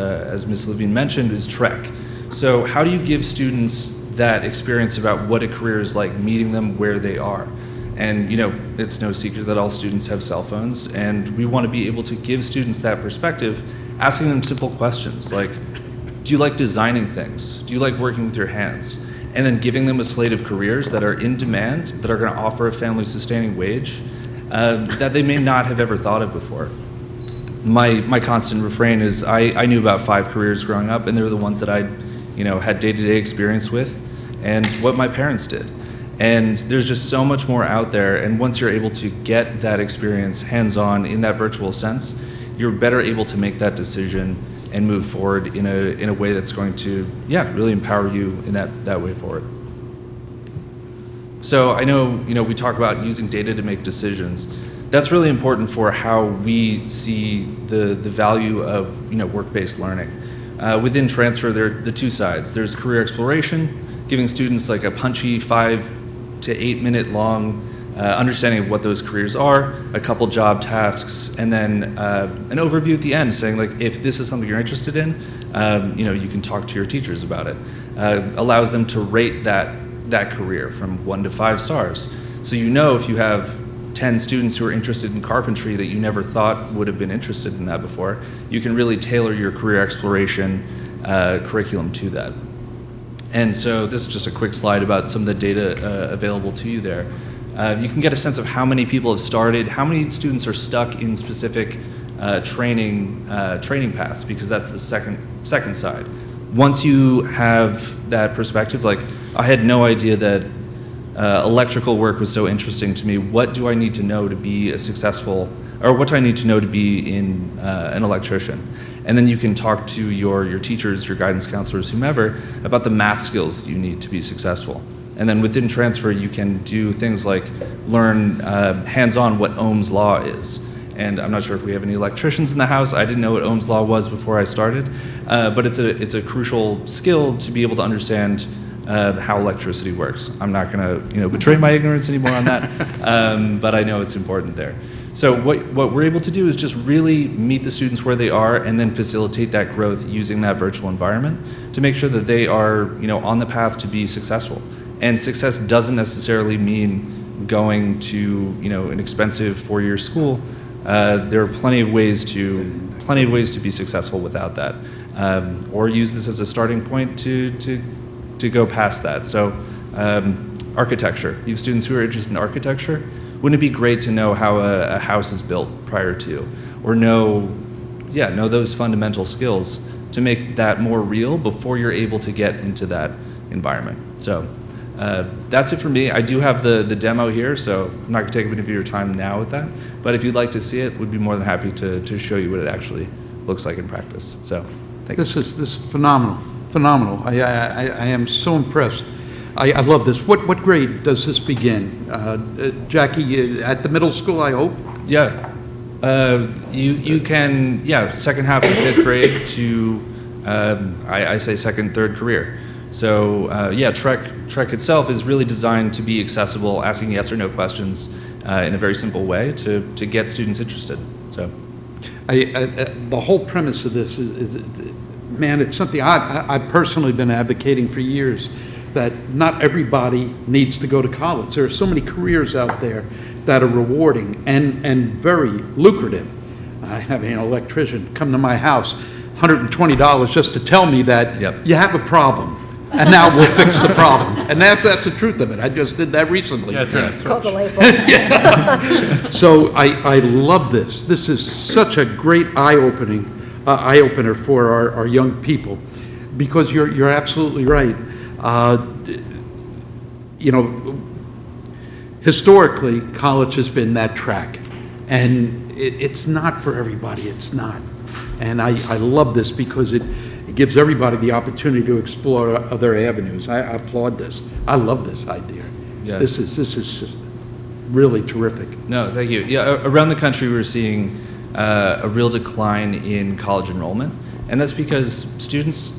Ms. Levine mentioned, is Trek. So how do you give students that experience about what a career is like, meeting them where they are? And it's no secret that all students have cell phones, and we want to be able to give students that perspective, asking them simple questions like, do you like designing things? Do you like working with your hands? And then giving them a slate of careers that are in demand, that are going to offer a family-sustaining wage that they may not have ever thought of before. My constant refrain is I knew about 5 careers growing up, and they were the ones that I had day-to-day experience with, and what my parents did. And there's just so much more out there, and once you're able to get that experience hands-on in that virtual sense, you're better able to make that decision and move forward in a way that's going to, really empower you in that way forward. So I know, we talk about using data to make decisions. That's really important for how we see the value of, work-based learning. Within transfer, there are the two sides. There's career exploration, giving students like a punchy 5 to 8 minute long understanding of what those careers are, a couple job tasks, and then an overview at the end saying, like, if this is something you're interested in, you can talk to your teachers about it. Allows them to rate that career from 1 to 5 stars. So if you have 10 students who are interested in carpentry that you never thought would have been interested in that before, you can really tailor your career exploration curriculum to that. And so this is just a quick slide about some of the data available to you there. You can get a sense of how many people have started, how many students are stuck in specific training paths, because that's the second side. Once you have that perspective, like, I had no idea that electrical work was so interesting to me. What do I need to know to be a successful, or what do I need to know to be an electrician? And then you can talk to your teachers, your guidance counselors, whomever, about the math skills that you need to be successful. And then within transfer, you can do things like learn hands-on what Ohm's law is. And I'm not sure if we have any electricians in the house. I didn't know what Ohm's law was before I started, but it's a crucial skill to be able to understand how electricity works. I'm not going to betray my ignorance anymore on that, but I know it's important there. So what we're able to do is just really meet the students where they are, and then facilitate that growth using that virtual environment to make sure that they are on the path to be successful. And success doesn't necessarily mean going to an expensive 4-year school. There are plenty of ways to be successful without that, or use this as a starting point to go past that. So architecture. You have students who are interested in architecture. Wouldn't it be great to know how a house is built prior to, or know those fundamental skills to make that more real before you're able to get into that environment. So that's it for me. I do have the demo here, so I'm not going to take any of your time now with that. But if you'd like to see it, we'd be more than happy to show you what it actually looks like in practice. So thank you. This is phenomenal. I am so impressed. I love this. What grade does this begin? Jackie, at the middle school, I hope? Yeah. You can, second half of 5th grade to, I say second, third career. So, Trek itself is really designed to be accessible, asking yes or no questions in a very simple way to get students interested. So, the whole premise of this is man, it's something I've personally been advocating for years, that not everybody needs to go to college. There are so many careers out there that are rewarding and very lucrative. I have an electrician come to my house, $120 just to tell me that you have a problem, and now we'll fix the problem. And that's the truth of it. I just did that recently. Called the light bulb. So I love this. This is such a great eye-opener for our young people, because you're absolutely right. Historically, college has been that track, and it's not for everybody. It's not. And I love this because it gives everybody the opportunity to explore other avenues. I applaud this. I love this idea. Yeah. This is really terrific. No, thank you. Yeah, around the country we're seeing a real decline in college enrollment, and that's because students,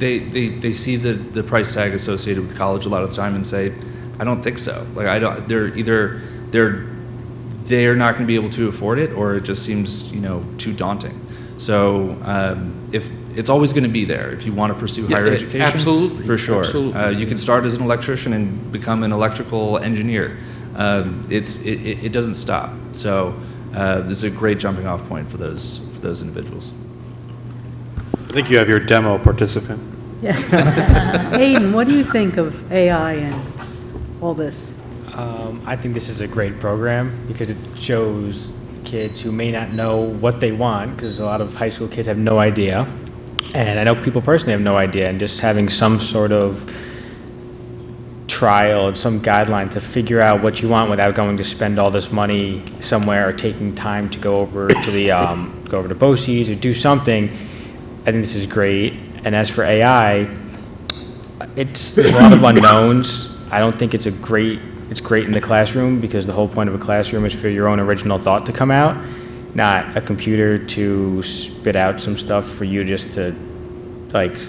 they see the price tag associated with college a lot of the time and say, I don't think so. Like I don't. They're not going to be able to afford it, or it just seems too daunting. So if it's always going to be there if you want to pursue higher education. Absolutely, for sure. absolutely. You can start as an electrician and become an electrical engineer. It doesn't stop. So this is a great jumping off point for those individuals. I think you have your demo participant. Hayden, what do you think of AI and all this? I think this is a great program because it shows kids who may not know what they want, because a lot of high school kids have no idea. And I know people personally have no idea, and just having some sort of trial, some guideline to figure out what you want without going to spend all this money somewhere or taking time to go over to the go over to BOCES or do something. I think this is great. And as for AI, there's a lot of unknowns. I don't think it's great in the classroom, because the whole point of a classroom is for your own original thought to come out, not a computer to spit out some stuff for you just to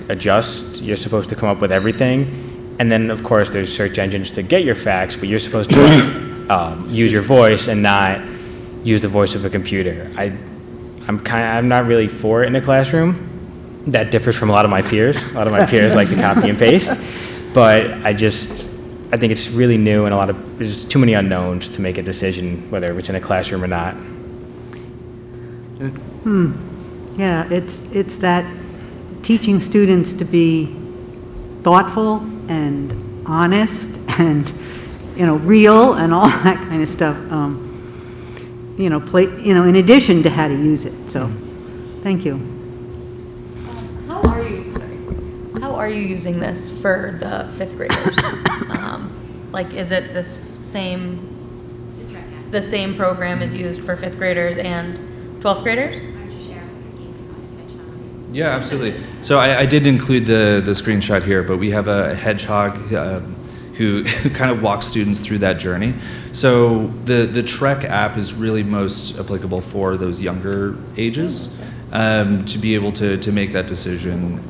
adjust. You're supposed to come up with everything. And then of course there's search engines to get your facts, but you're supposed to use your voice and not use the voice of a computer. I'm not really for it in a classroom. That differs from a lot of my peers. A lot of my peers like to copy and paste, but I think it's really new, and there's too many unknowns to make a decision whether it's in a classroom or not. Yeah, it's that teaching students to be thoughtful and honest and, real and all that kind of stuff, in addition to how to use it. So, thank you. How are you using this for the fifth graders? Is it the same program is used for fifth graders and 12th graders? Yeah, absolutely. So I did include the screenshot here, but we have a hedgehog who kind of walks students through that journey. So the Trek app is really most applicable for those younger ages, to be able to make that decision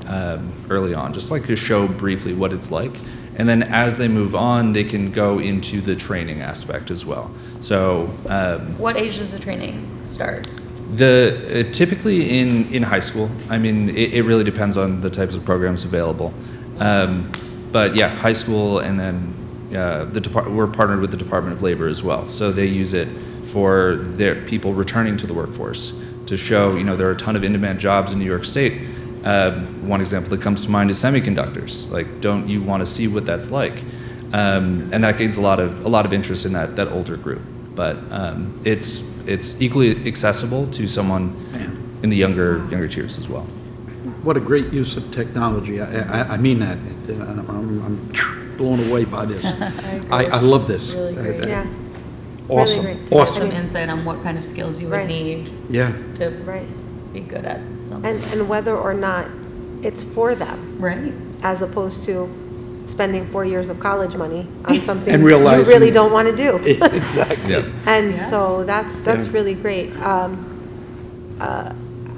early on, just to show briefly what it's like. And then as they move on, they can go into the training aspect as well. So what age does the training start? Typically in high school. I mean, it really depends on the types of programs available. But yeah, high school, and then we're partnered with the Department of Labor as well. So they use it for their people returning to the workforce to show, there are a ton of in-demand jobs in New York State. One example that comes to mind is semiconductors. Don't you want to see what that's like? And that gains a lot of interest in that older group. But it's equally accessible to someone in the younger tiers as well. What a great use of technology. I mean that. I'm blown away by this. I love this. Really great. Yeah. Awesome. Really great. To Awesome. get some insight on what kind of skills you would Right. need Yeah. to Right. be good at something. And whether or not it's for them, Right. as opposed to spending 4 years of college money on something And you realizing- really don't want to do. Exactly. Yeah. And Yeah. so that's Yeah. really great.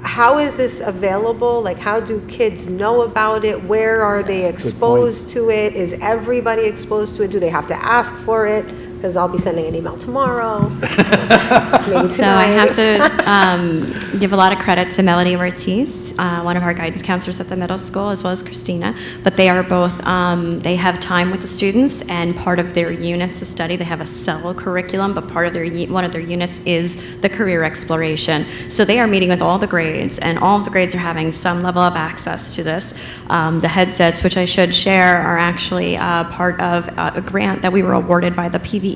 How is this available? How do kids know about it? Where are they exposed to it? Is everybody exposed to it? Do they have to ask for it? Because I'll be sending an email tomorrow. Maybe So I tonight. have to give a lot of credit to Melody Ortiz, one of our guidance counselors at the middle school, as well as Christina. But they are both, they have time with the students, and part of their units of study, they have a cell curriculum, but part of one of their units is the career exploration. So they are meeting with all the grades, and all of the grades are having some level of access to this. The headsets, which I should share, are actually part of a grant that we were awarded by the PVEF.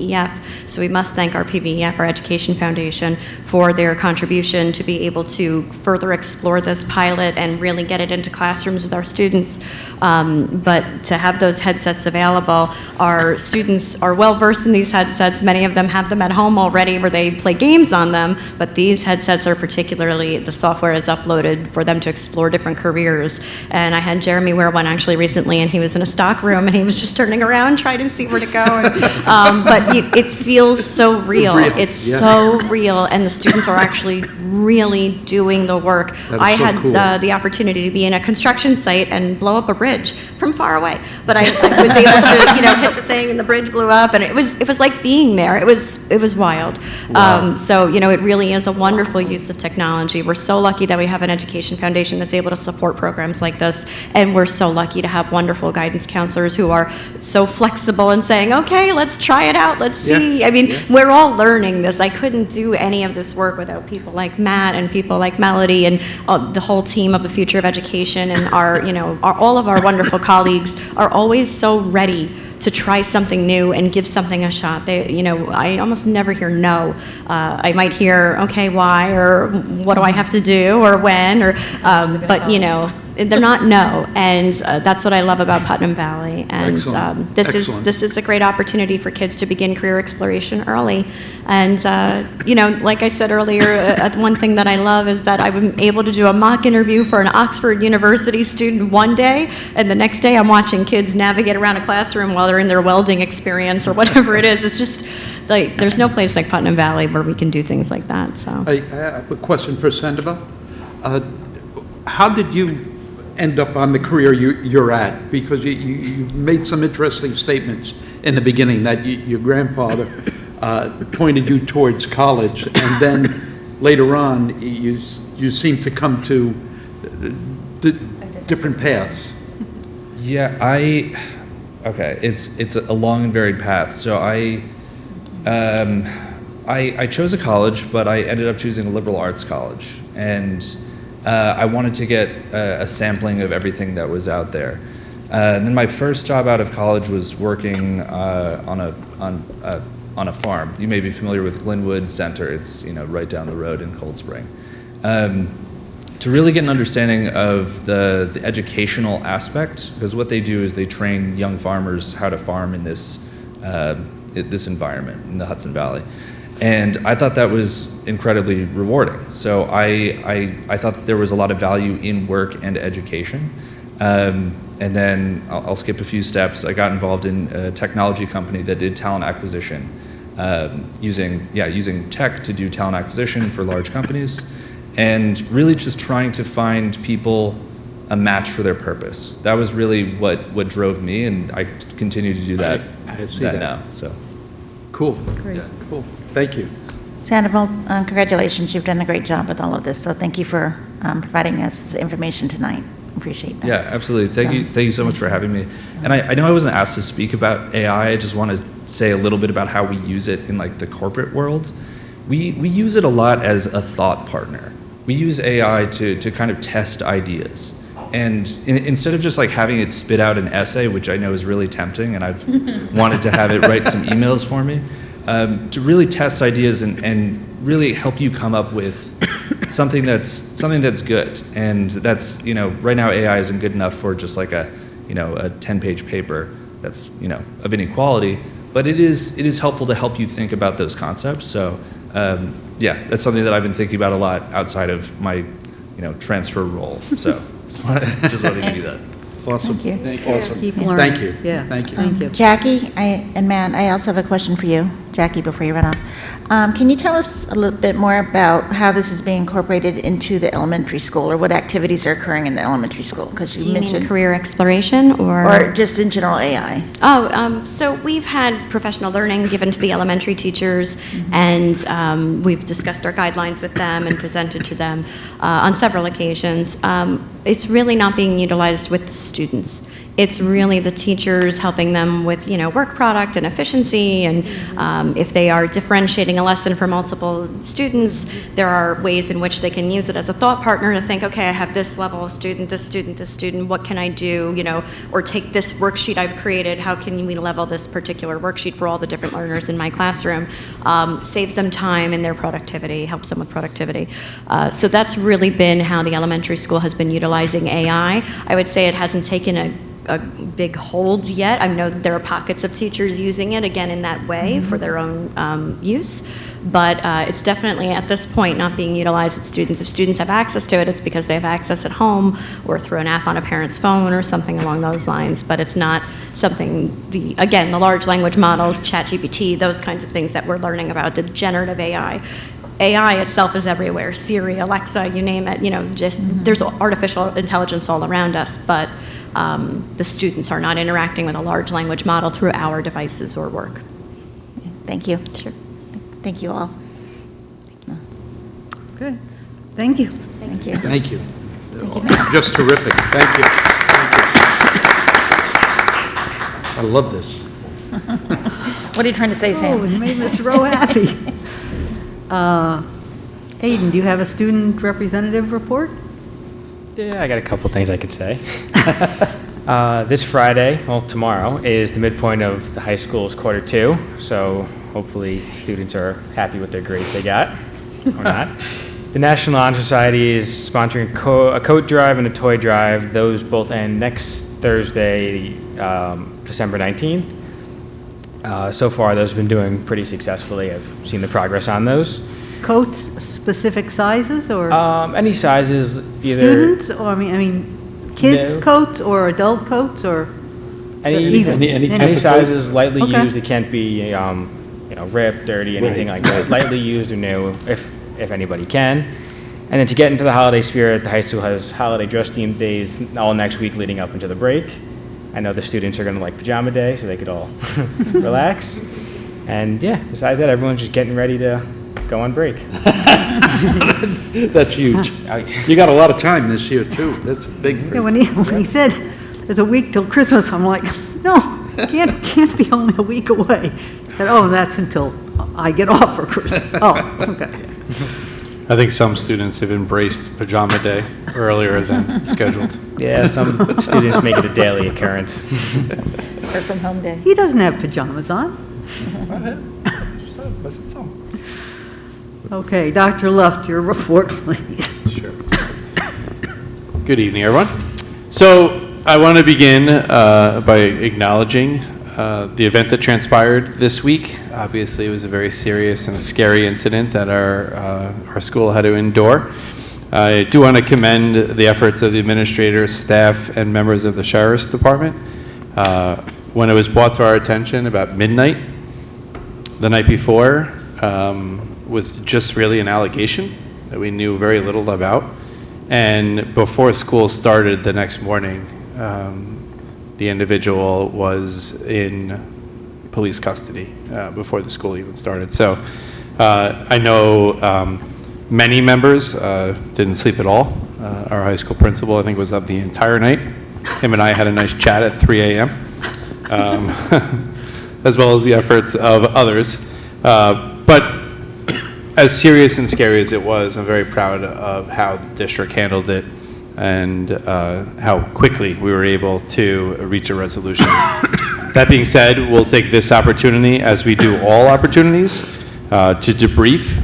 So we must thank our PVEF, our Education Foundation, for their contribution to be able to further explore this pilot and really get it into classrooms with our students. But to have those headsets available, our students are well versed in these headsets. Many of them have them at home already where they play games on them, but these headsets are particularly, the software is uploaded for them to explore different careers. And I had Jeremy wear one actually recently, and he was in a stock room and he was just turning around trying to see where to go. And, but it feels so real. It's yeah. so real, and the students are actually really doing the work. That is I so had cool. the opportunity to be in a construction site and blow up a bridge from far away. But I was able to, hit the thing and the bridge blew up, and it was like being there. It was wild. Wow. So, it really is a wonderful use of technology. We're so lucky that we have an education foundation that's able to support programs like this, and we're so lucky to have wonderful guidance counselors who are so flexible and saying, okay, let's try it out, let's see. I mean, we're all learning this. I couldn't do any of this work without people like Matt and people like Melody and the whole team of the Future of Education, and all of our wonderful colleagues are always so ready to try something new and give something a shot. I almost never hear no. I might hear, okay, why, or what do I have to do, or when, or, but they're not no, and that's what I love about Putnam Valley. And this is a great opportunity for kids to begin career exploration early. And like I said earlier, one thing that I love is that I'm able to do a mock interview for an Oxford University student one day, and the next day I'm watching kids navigate around a classroom while they're in their welding experience or whatever it is. It's just like there's no place like Putnam Valley where we can do things like that. So I have a question for Sandoval. How did you end up on the career you're at? Because you made some interesting statements in the beginning that your grandfather pointed you towards college, and then later on you seem to come to different paths. Yeah, it's a long and varied path. So I chose a college, but I ended up choosing a liberal arts college, and I wanted to get a sampling of everything that was out there. And then my first job out of college was working on a farm. You may be familiar with Glenwood Center. It's right down the road in Cold Spring. To really get an understanding of the educational aspect, because what they do is they train young farmers how to farm in this environment in the Hudson Valley. And I thought that was incredibly rewarding. So I thought that there was a lot of value in work and education. And then I'll skip a few steps. I got involved in a technology company that did talent acquisition, using tech to do talent acquisition for large companies, and really just trying to find people a match for their purpose. That was really what drove me, and I continue to do that, I see that now. So cool. Great. Yeah, cool. Thank you. Sandoval, congratulations. You've done a great job with all of this. So thank you for providing us this information tonight. Appreciate that. Yeah, absolutely. Thank you so much for having me. And I know I wasn't asked to speak about AI. I just want to say a little bit about how we use it in the corporate world. We use it a lot as a thought partner. We use AI to kind of test ideas. And instead of just having it spit out an essay, which I know is really tempting, and I've wanted to have it write some emails for me, to really test ideas and really help you come up with something that's good. And that's right now AI isn't good enough for just a 10-page paper that's of any quality, but it is helpful to help you think about those concepts. So that's something that I've been thinking about a lot outside of my transfer role. So just wanted to do that. Awesome. Thank you. Awesome. Keep learning. Thank you. Yeah. Thank you. Thank you. Jackie and Matt, I also have a question for you. Jackie, before you run off. Can you tell us a little bit more about how this is being incorporated into the elementary school, or what activities are occurring in the elementary school? Because Do you mean career exploration or just in general AI? So we've had professional learning given to the elementary teachers, and we've discussed our guidelines with them and presented to them on several occasions. It's really not being utilized with the students. It's really the teachers helping them with, work product and efficiency, and if they are differentiating a lesson for multiple students, there are ways in which they can use it as a thought partner to think, okay, I have this level of student, this student, this student, what can I do, or take this worksheet I've created, how can we level this particular worksheet for all the different learners in my classroom, saves them time in their productivity, helps them with productivity. So that's really been how the elementary school has been utilizing AI. I would say it hasn't taken a big hold yet. I know that there are pockets of teachers using it, again, in that way for their own use, but it's definitely, at this point, not being utilized with students. If students have access to it, it's because they have access at home or through an app on a parent's phone or something along those lines, but it's not something, the large language models, ChatGPT, those kinds of things that we're learning about, the generative AI, AI itself is everywhere. Siri, Alexa, you name it, just there's artificial intelligence all around us, but the students are not interacting with a large language model through our devices or work. Thank you. Sure. Thank you all. Good. Thank you. Thank you. Thank you. Just terrific. Thank you. I love this. What are you trying to say, Sam? Oh, it made Ms. Rowe happy. Aiden, do you have a student representative report? Yeah, I got a couple things I could say. This Friday, well, tomorrow, is the midpoint of the high school's quarter 2, so hopefully students are happy with their grades they got, or not. The National Honor Society is sponsoring a coat drive and a toy drive. Those both end next Thursday, December 19th. So far, those have been doing pretty successfully. I've seen the progress on those. Coats, specific sizes, or Any sizes, either. students, or I mean, kids' No. coats, or adult coats, or Any type of sizes, coat? lightly Okay. used. It can't be, ripped, dirty, anything Right, like that. Lightly used or new, if anybody can. And then to get into the holiday spirit, the high school has holiday dress themed days all next week leading up into the break. I know the students are going to like pajama day, so they could all relax. And yeah, besides that, everyone's just getting ready to go on break. That's huge. You got a lot of time this year, too. That's a big Yeah, break. when he said there's a week till Christmas, I'm like, no, can't be only a week away. He said, oh, that's until I get off for Christmas. Oh, okay. I think some students have embraced pajama day earlier than scheduled. Yeah, some students make it a daily occurrence. Work from home day. He doesn't have pajamas on. Okay, Dr. Luft, your report, please. Sure. Good evening, everyone. So I want to begin by acknowledging the event that transpired this week. Obviously, it was a very serious and a scary incident that our school had to endure. I do want to commend the efforts of the administrators, staff, and members of the Sheriff's Department. When it was brought to our attention about midnight the night before, was just really an allegation that we knew very little about. And before school started the next morning, the individual was in police custody before the school even started. So I know many members didn't sleep at all. Our high school principal, I think, was up the entire night. Him and I had a nice chat at 3 a.m., as well as the efforts of others. But as serious and scary as it was, I'm very proud of how the district handled it and how quickly we were able to reach a resolution. That being said, we'll take this opportunity, as we do all opportunities, to debrief,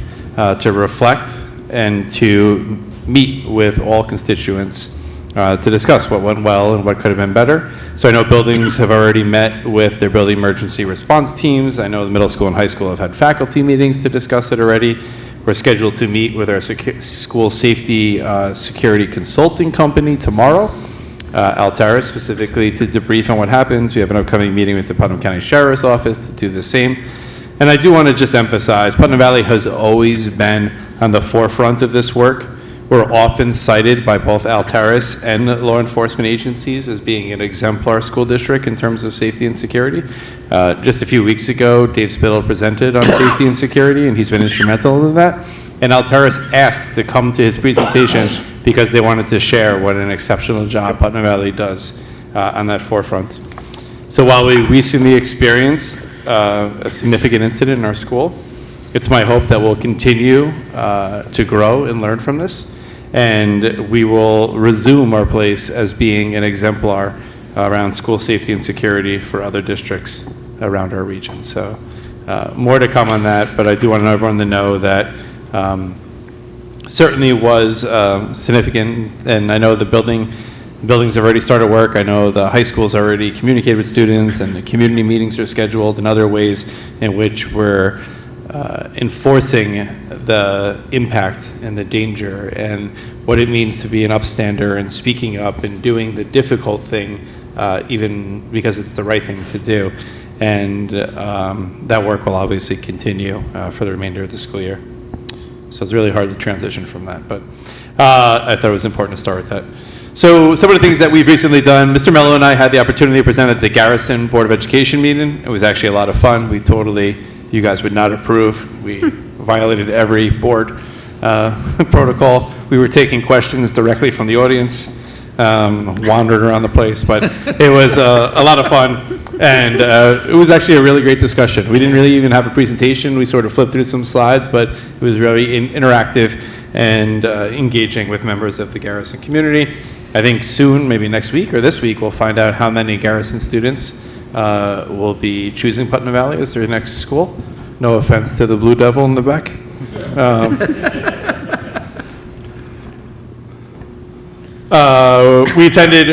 to reflect, and to meet with all constituents to discuss what went well and what could have been better. So I know buildings have already met with their building emergency response teams. I know the middle school and high school have had faculty meetings to discuss it already. We're scheduled to meet with our school safety security consulting company tomorrow, Altaris, specifically to debrief on what happens. We have an upcoming meeting with the Putnam County Sheriff's Office to do the same. And I do want to just emphasize, Putnam Valley has always been on the forefront of this work. We're often cited by both Altaris and law enforcement agencies as being an exemplar school district in terms of safety and security. Just a few weeks ago, Dave Spittle presented on safety and security, and he's been instrumental in that. And Altaris asked to come to his presentation because they wanted to share what an exceptional job Putnam Valley does on that forefront. So while we recently experienced a significant incident in our school, it's my hope that we'll continue to grow and learn from this, and we will resume our place as being an exemplar around school safety and security for other districts around our region. So more to come on that, but I do want everyone to know that certainly was significant, and I know the buildings have already started work. I know the high school's already communicated with students, and the community meetings are scheduled, and other ways in which we're enforcing the impact and the danger and what it means to be an upstander and speaking up and doing the difficult thing, even because it's the right thing to do. And that work will obviously continue for the remainder of the school year. So it's really hard to transition from that, but I thought it was important to start with that. So some of the things that we've recently done, Mr. Mello and I had the opportunity to present at the Garrison Board of Education meeting. It was actually a lot of fun. You guys would not approve. We violated every board protocol. We were taking questions directly from the audience, wandered around the place, but it was a lot of fun. And it was actually a really great discussion. We didn't really even have a presentation. We sort of flipped through some slides, but it was very interactive and engaging with members of the Garrison community. I think soon, maybe next week or this week, we'll find out how many Garrison students will be choosing Putnam Valley as their next school. No offense to the Blue Devil in the back. We attended,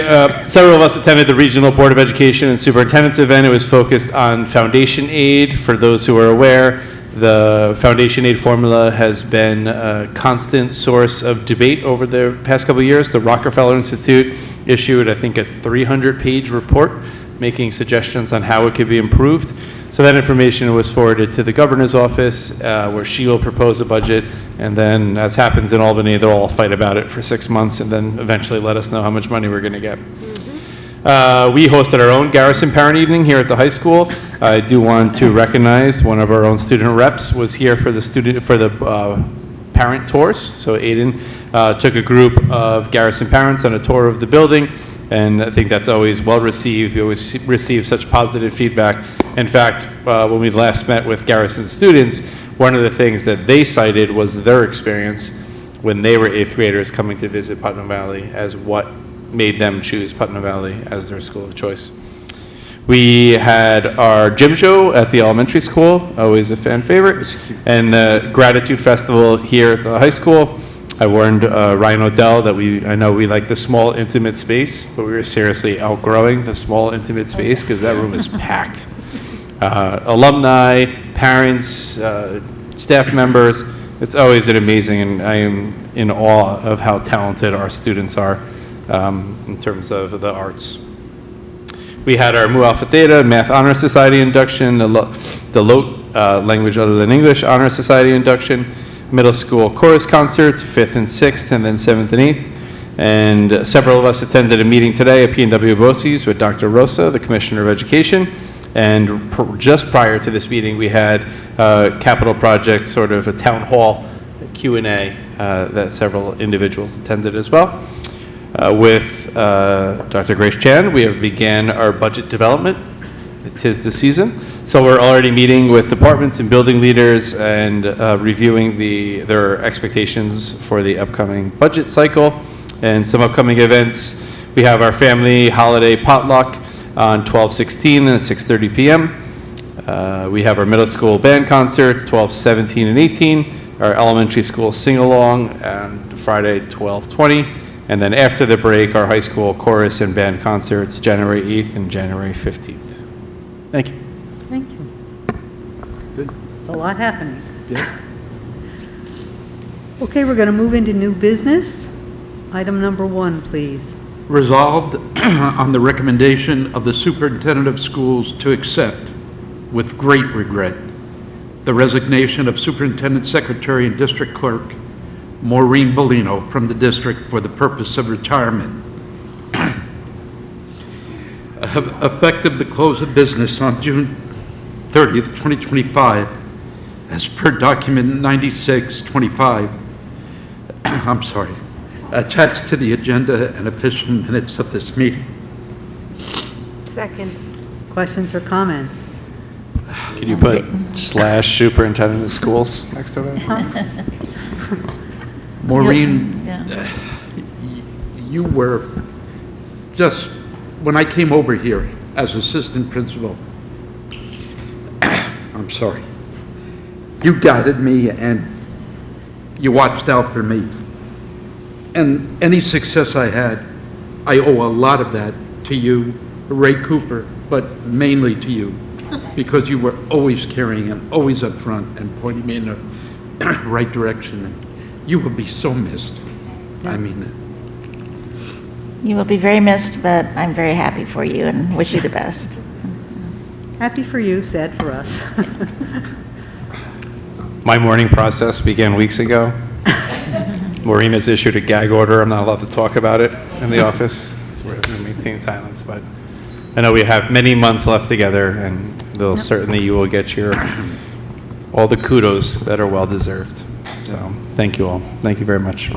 several of us attended the Regional Board of Education and Superintendent's event. It was focused on foundation aid. For those who are aware, the foundation aid formula has been a constant source of debate over the past couple of years. The Rockefeller Institute issued, I think, a 300-page report making suggestions on how it could be improved. So that information was forwarded to the governor's office, where she will propose a budget, and then, as happens in Albany, they'll all fight about it for 6 months, and then eventually let us know how much money we're going to get. We hosted our own Garrison Parent Evening here at the high school. I do want to recognize one of our own student reps was here for the parent tours. So Aiden took a group of Garrison parents on a tour of the building, and I think that's always well received. We always receive such positive feedback. In fact, when we last met with Garrison students, one of the things that they cited was their experience when they were 8th graders coming to visit Putnam Valley as what made them choose Putnam Valley as their school of choice. We had our gym show at the elementary school, always a fan favorite, and the gratitude festival here at the high school. I warned Ryan O'Dell that I know we like the small, intimate space, but we were seriously outgrowing the small, intimate space because that room is packed. Alumni, parents, staff members, it's always an amazing, and I am in awe of how talented our students are in terms of the arts. We had our Mu Alpha Theta Math Honor Society induction, the LOTE Language Other Than English Honor Society induction, middle school chorus concerts, 5th and 6th, and then 7th and 8th. And several of us attended a meeting today at P&W BOCES with Dr. Rosa, the Commissioner of Education. And just prior to this meeting, we had capital project, sort of a town hall Q&A that several individuals attended as well. With Dr. Grace Chan, we have began our budget development. It's his this season. So we're already meeting with departments and building leaders and reviewing their expectations for the upcoming budget cycle and some upcoming events. We have our family holiday potluck on 12/16 at 6:30 p.m. We have our middle school band concerts, 12/17 and 18. Our elementary school sing-along on Friday, 12/20. And then after the break, our high school chorus and band concerts, January 8th and January 15th. Thank you. Thank you. Good. It's a lot happening. Yeah. Okay, we're going to move into new business. Item number 1, please. Resolved on the recommendation of the superintendent of schools to accept, with great regret, the resignation of Superintendent Secretary and District Clerk Maureen Bellino from the district for the purpose of retirement. Effective the close of business on June 30th, 2025, as per document 9625, attached to the agenda and official minutes of this meeting. Second. Questions or comments? Can you put / superintendent of schools next to that? Maureen, Yeah. you were just, when I came over here as assistant principal, I'm sorry, you guided me and you watched out for me. And any success I had, I owe a lot of that to you, Ray Cooper, but mainly to you, because you were always caring and always up front and pointing me in the right direction. And you will be so missed. I mean that. You will be very missed, but I'm very happy for you and wish you the best. Happy for you, sad for us. My mourning process began weeks ago. Maureen has issued a gag order. I'm not allowed to talk about it in the office, so we're going to maintain silence. But I know we have many months left together, and certainly you will get all the kudos that are well deserved. So thank you all. Thank you very much.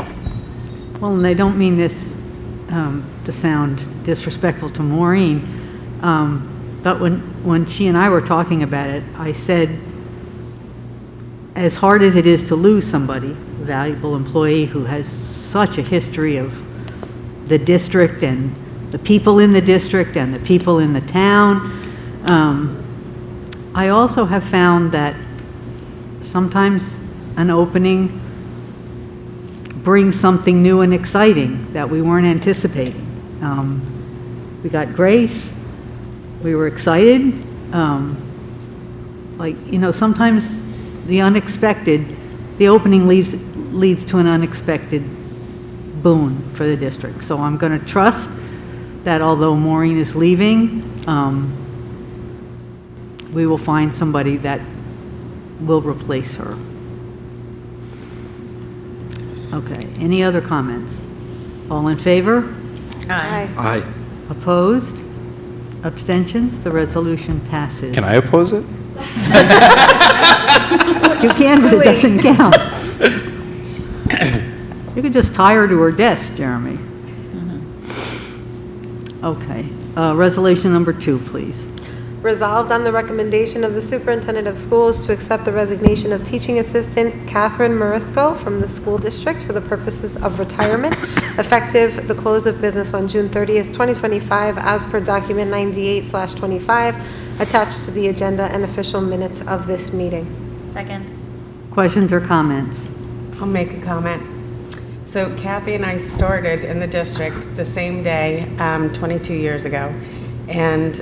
Well, and I don't mean this to sound disrespectful to Maureen, but when she and I were talking about it, I said, as hard as it is to lose somebody, a valuable employee who has such a history of the district and the people in the district and the people in the town, I also have found that sometimes an opening brings something new and exciting that we weren't anticipating. We got Grace. We were excited. Sometimes the unexpected, the opening leads to an unexpected boon for the district. So I'm going to trust that although Maureen is leaving, we will find somebody that will replace her. Okay, any other comments? All in favor? Aye. Aye. Opposed? Abstentions? The resolution passes. Can I oppose it? You can, but it doesn't count. You could just tie her to her desk, Jeremy. Okay, resolution number 2, please. Resolved on the recommendation of the superintendent of schools to accept the resignation of teaching assistant Catherine Marisco from the school district for the purposes of retirement, effective the close of business on June 30th, 2025, as per document 98/25, attached to the agenda and official minutes of this meeting. Second. Questions or comments? I'll make a comment. So Kathy and I started in the district the same day 22 years ago, and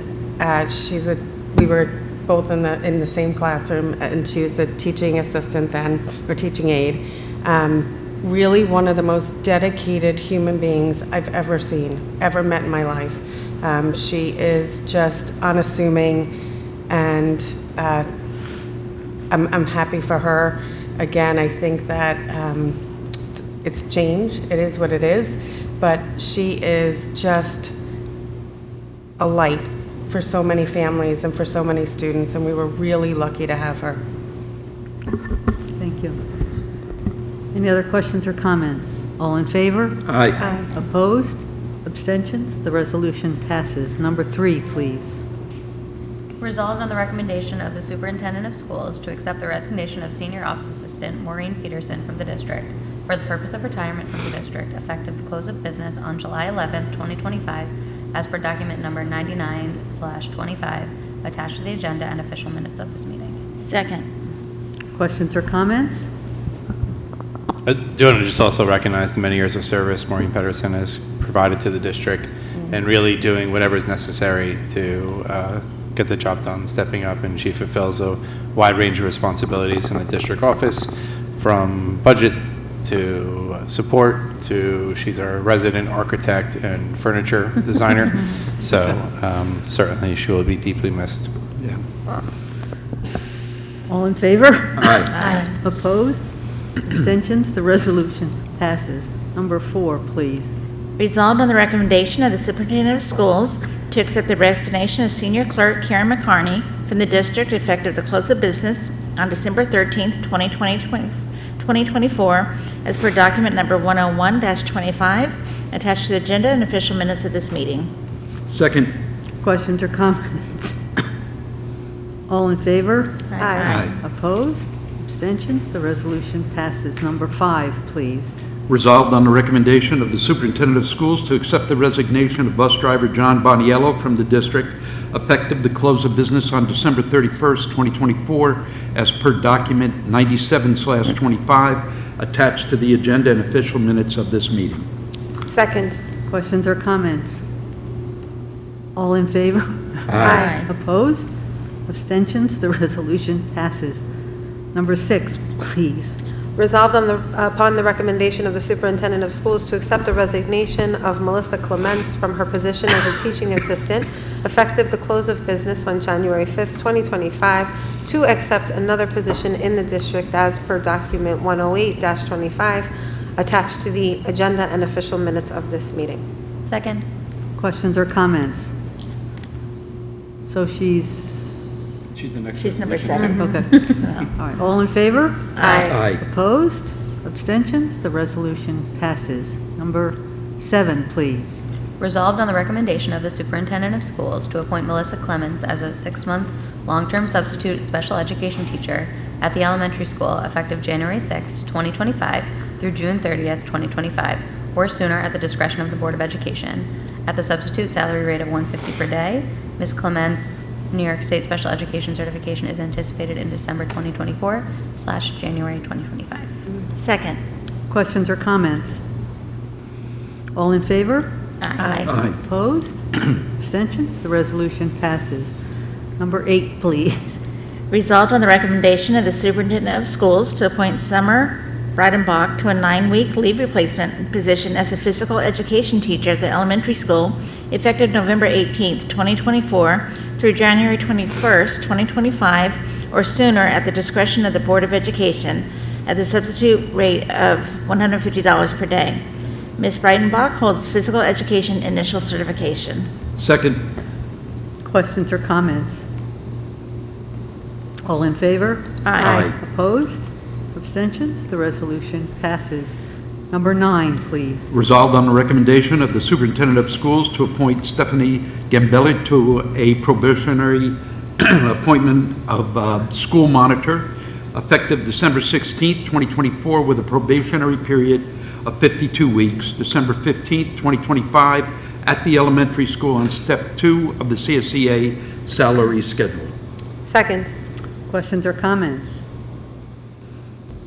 we were both in the same classroom, and she was a teaching assistant then, or teaching aide. Really one of the most dedicated human beings I've ever seen, ever met in my life. She is just unassuming, and I'm happy for her. Again, I think that it's change. It is what it is, but she is just a light for so many families and for so many students, and we were really lucky to have her. Thank you. Any other questions or comments? All in favor? Aye. Opposed? Abstentions? The resolution passes. Number 3, please. Resolved on the recommendation of the superintendent of schools to accept the resignation of senior office assistant Maureen Peterson from the district for the purpose of retirement from the district, effective the close of business on July 11th, 2025, as per document number 99/25, attached to the agenda and official minutes of this meeting. Second. Questions or comments? I do want to just also recognize the many years of service Maureen Pedersen has provided to the district, and really doing whatever is necessary to get the job done, stepping up, and she fulfills a wide range of responsibilities in the district office, from budget to support to she's our resident architect and furniture designer. So certainly she will be deeply missed. Yeah. All in favor? Aye. Opposed? Abstentions? The resolution passes. Number 4, please. Resolved on the recommendation of the superintendent of schools to accept the resignation of senior clerk Karen McCarney from the district, effective the close of business on December 13th, 2024, as per document number 101-25, attached to the agenda and official minutes of this meeting. Second. Questions or comments? All in favor? Aye. Opposed? Abstentions? The resolution passes. Number 5, please. Resolved on the recommendation of the superintendent of schools to accept the resignation of bus driver John Boniello from the district, effective the close of business on December 31st, 2024, as per document 97/25, attached to the agenda and official minutes of this meeting. Second. Questions or comments? All in favor? Aye. Opposed? Abstentions? The resolution passes. Number 6, please. Resolved upon the recommendation of the superintendent of schools to accept the resignation of Melissa Clements from her position as a teaching assistant, effective the close of business on January 5th, 2025, to accept another position in the district as per document 108-25, attached to the agenda and official minutes of this meeting. Second. Questions or comments? So she's She's the next. She's number 7. Okay. All right, all in favor? Aye. Opposed? Abstentions? The resolution passes. Number 7, please. Resolved on the recommendation of the superintendent of schools to appoint Melissa Clemens as a 6-month long-term substitute special education teacher at the elementary school effective January 6, 2025 through June 30th, 2025, or sooner at the discretion of the Board of Education, at the substitute salary rate of $150 per day. Ms. Clements' New York State Special Education certification is anticipated in December 2024/January 2025. Second. Questions or comments? All in favor? Aye. Aye. Opposed? Abstentions? The resolution passes. Number 8, please. Resolved on the recommendation of the superintendent of schools to appoint Summer Breidenbach to a 9-week leave replacement position as a physical education teacher at the elementary school, effective November 18th, 2024 through January 21st, 2025, or sooner at the discretion of the Board of Education, at the substitute rate of $150 per day. Ms. Breidenbach holds physical education initial certification. Second. Questions or comments? All in favor? Aye. Opposed? Abstentions? The resolution passes. Number 9, please. Resolved on the recommendation of the superintendent of schools to appoint Stephanie Gambelli to a probationary appointment of school monitor, effective December 16th, 2024, with a probationary period of 52 weeks, December 15th, 2025, at the elementary school on Step 2 of the CSEA salary schedule. Second. Questions or comments?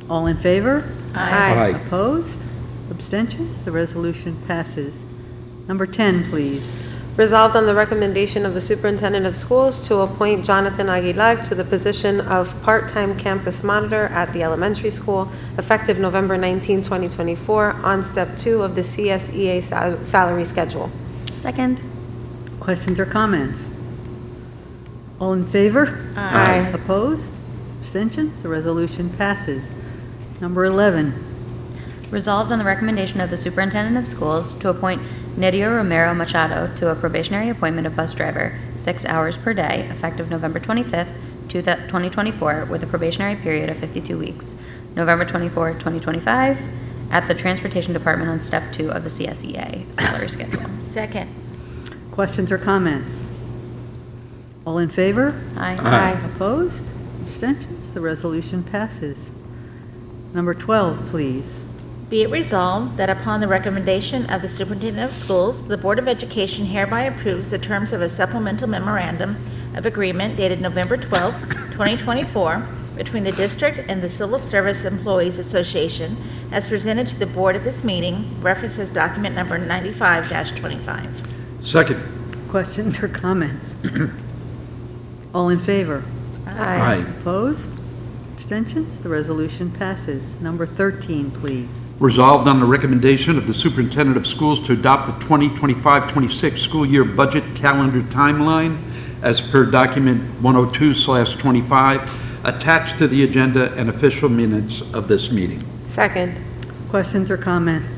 All in favor? Aye. Opposed? Abstentions? The resolution passes. Number 10, please. Resolved on the recommendation of the superintendent of schools to appoint Jonathan Aguilar to the position of part-time campus monitor at the elementary school, effective November 19, 2024, on Step 2 of the CSEA salary schedule. Second. Questions or comments? All in favor? Aye. Opposed? Abstentions? The resolution passes. Number 11. Resolved on the recommendation of the superintendent of schools to appoint Nidia Romero Machado to a probationary appointment of bus driver, 6 hours per day, effective November 25th, 2024, with a probationary period of 52 weeks, November 24, 2025, at the Transportation Department on Step 2 of the CSEA salary schedule. Second. Questions or comments? All in favor? Aye. Opposed? Abstentions? The resolution passes. Number 12, please. Be it resolved that upon the recommendation of the superintendent of schools, the Board of Education hereby approves the terms of a supplemental memorandum of agreement dated November 12, 2024, between the district and the Civil Service Employees Association, as presented to the board at this meeting, referenced as document number 95-25. Second. Questions or comments? All in favor? Aye. Opposed? Abstentions? The resolution passes. Number 13, please. Resolved on the recommendation of the superintendent of schools to adopt the 2025-26 school year budget calendar timeline as per document 102/25, attached to the agenda and official minutes of this meeting. Second. Questions or comments?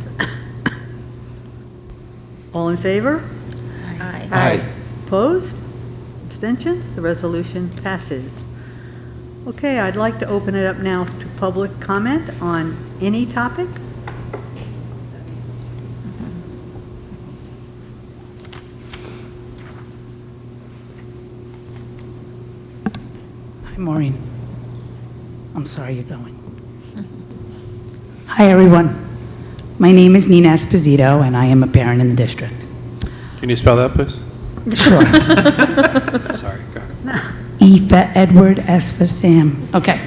All in favor? Aye. Aye. Opposed? Abstentions? The resolution passes. Okay, I'd like to open it up now to public comment on any topic. Hi, Maureen. I'm sorry you're going. Hi, everyone. My name is Nina Esposito, and I am a parent in the district. Can you spell that, please? Sure. Sorry, go ahead. E for Edward, S for Sam. Okay.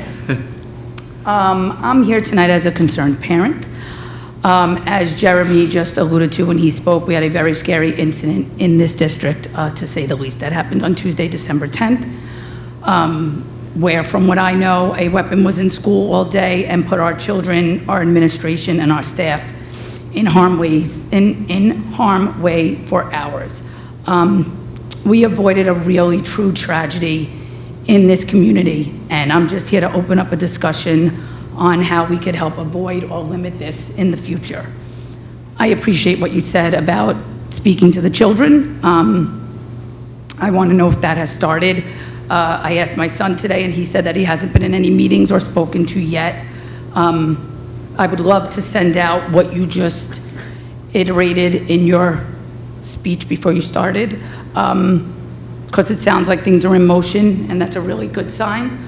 I'm here tonight as a concerned parent. As Jeremy just alluded to when he spoke, we had a very scary incident in this district, to say the least. That happened on Tuesday, December 10th. where, from what I know, a weapon was in school all day and put our children, our administration, and our staff in harm way for hours. We avoided a really true tragedy in this community, and I'm just here to open up a discussion on how we could help avoid or limit this in the future. I appreciate what you said about speaking to the children. I want to know if that has started. I asked my son today, and he said that he hasn't been in any meetings or spoken to yet. I would love to send out what you just iterated in your speech before you started, because it sounds like things are in motion, and that's a really good sign.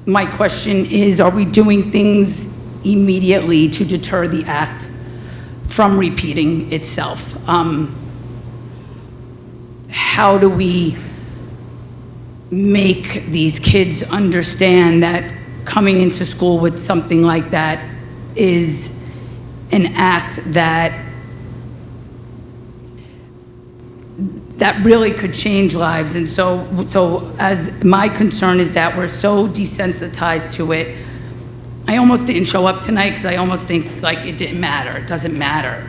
My question is, are we doing things immediately to deter the act from repeating itself? How do we make these kids understand that coming into school with something like that is an act that really could change lives? And so as my concern is that we're so desensitized to it. I almost didn't show up tonight because I almost think like it didn't matter. It doesn't matter,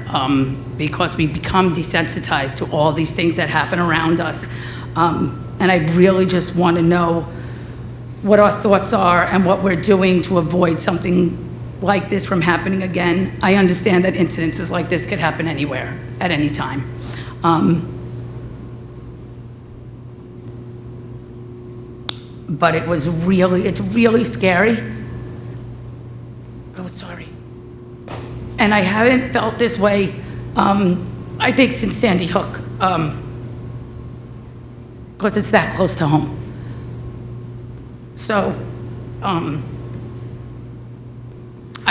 because we become desensitized to all these things that happen around us. And I really just want to know what our thoughts are and what we're doing to avoid something like this from happening again. I understand that incidences like this could happen anywhere, at any time. But it's really scary. Oh, sorry. And I haven't felt this way, I think, since Sandy Hook, because it's that close to home. So, I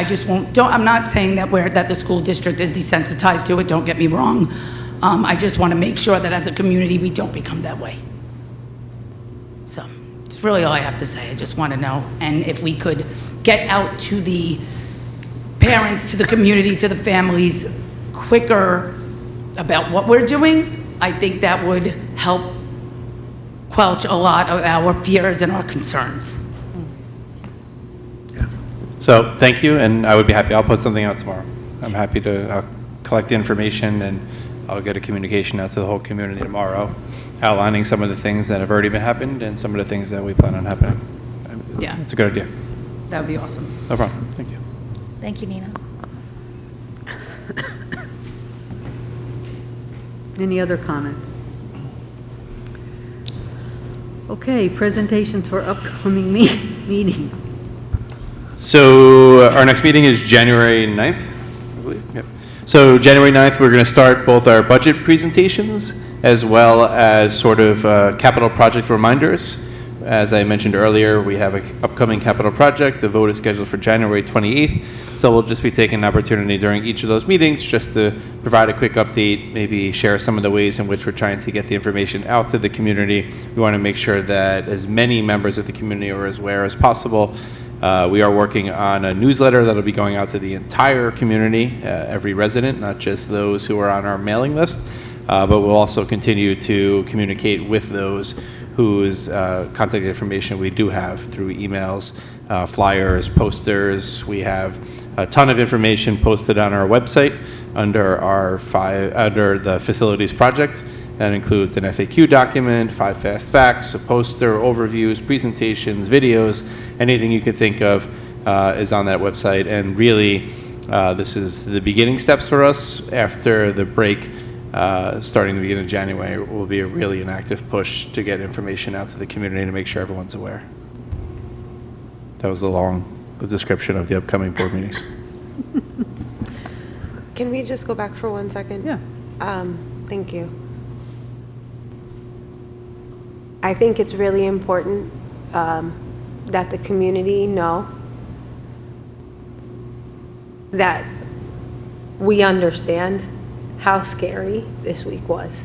just I'm not saying that the school district is desensitized to it, don't get me wrong. I just want to make sure that as a community, we don't become that way. So, it's really all I have to say. I just want to know. And if we could get out to the parents, to the community, to the families quicker about what we're doing, I think that would help quelch a lot of our fears and our concerns. So thank you, and I would be happy. I'll put something out tomorrow. I'm happy to collect the information, and I'll get a communication out to the whole community tomorrow, outlining some of the things that have already been happened and some of the things that we plan on happening. Yeah. It's a good idea. That would be awesome. No problem. Thank you. Thank you, Nina. Any other comments? Okay, presentations for upcoming meeting. So our next meeting is January 9th, I believe. Yep. So January 9th, we're going to start both our budget presentations as well as sort of capital project reminders. As I mentioned earlier, we have an upcoming capital project. The vote is scheduled for January 28th. So we'll just be taking an opportunity during each of those meetings just to provide a quick update, maybe share some of the ways in which we're trying to get the information out to the community. We want to make sure that as many members of the community are as aware as possible. We are working on a newsletter that'll be going out to the entire community, every resident, not just those who are on our mailing list, but we'll also continue to communicate with those whose contact information we do have through emails, flyers, posters. We have a ton of information posted on our website under under the facilities project. That includes an FAQ document, 5 fast facts, a poster, overviews, presentations, videos, anything you could think of is on that website. And really, this is the beginning steps for us. After the break, starting the beginning of January, will be really an active push to get information out to the community to make sure everyone's aware. That was a long description of the upcoming board meetings. Can we just go back for 1 second? Yeah. Thank you. I think it's really important that the community know that we understand how scary this week was.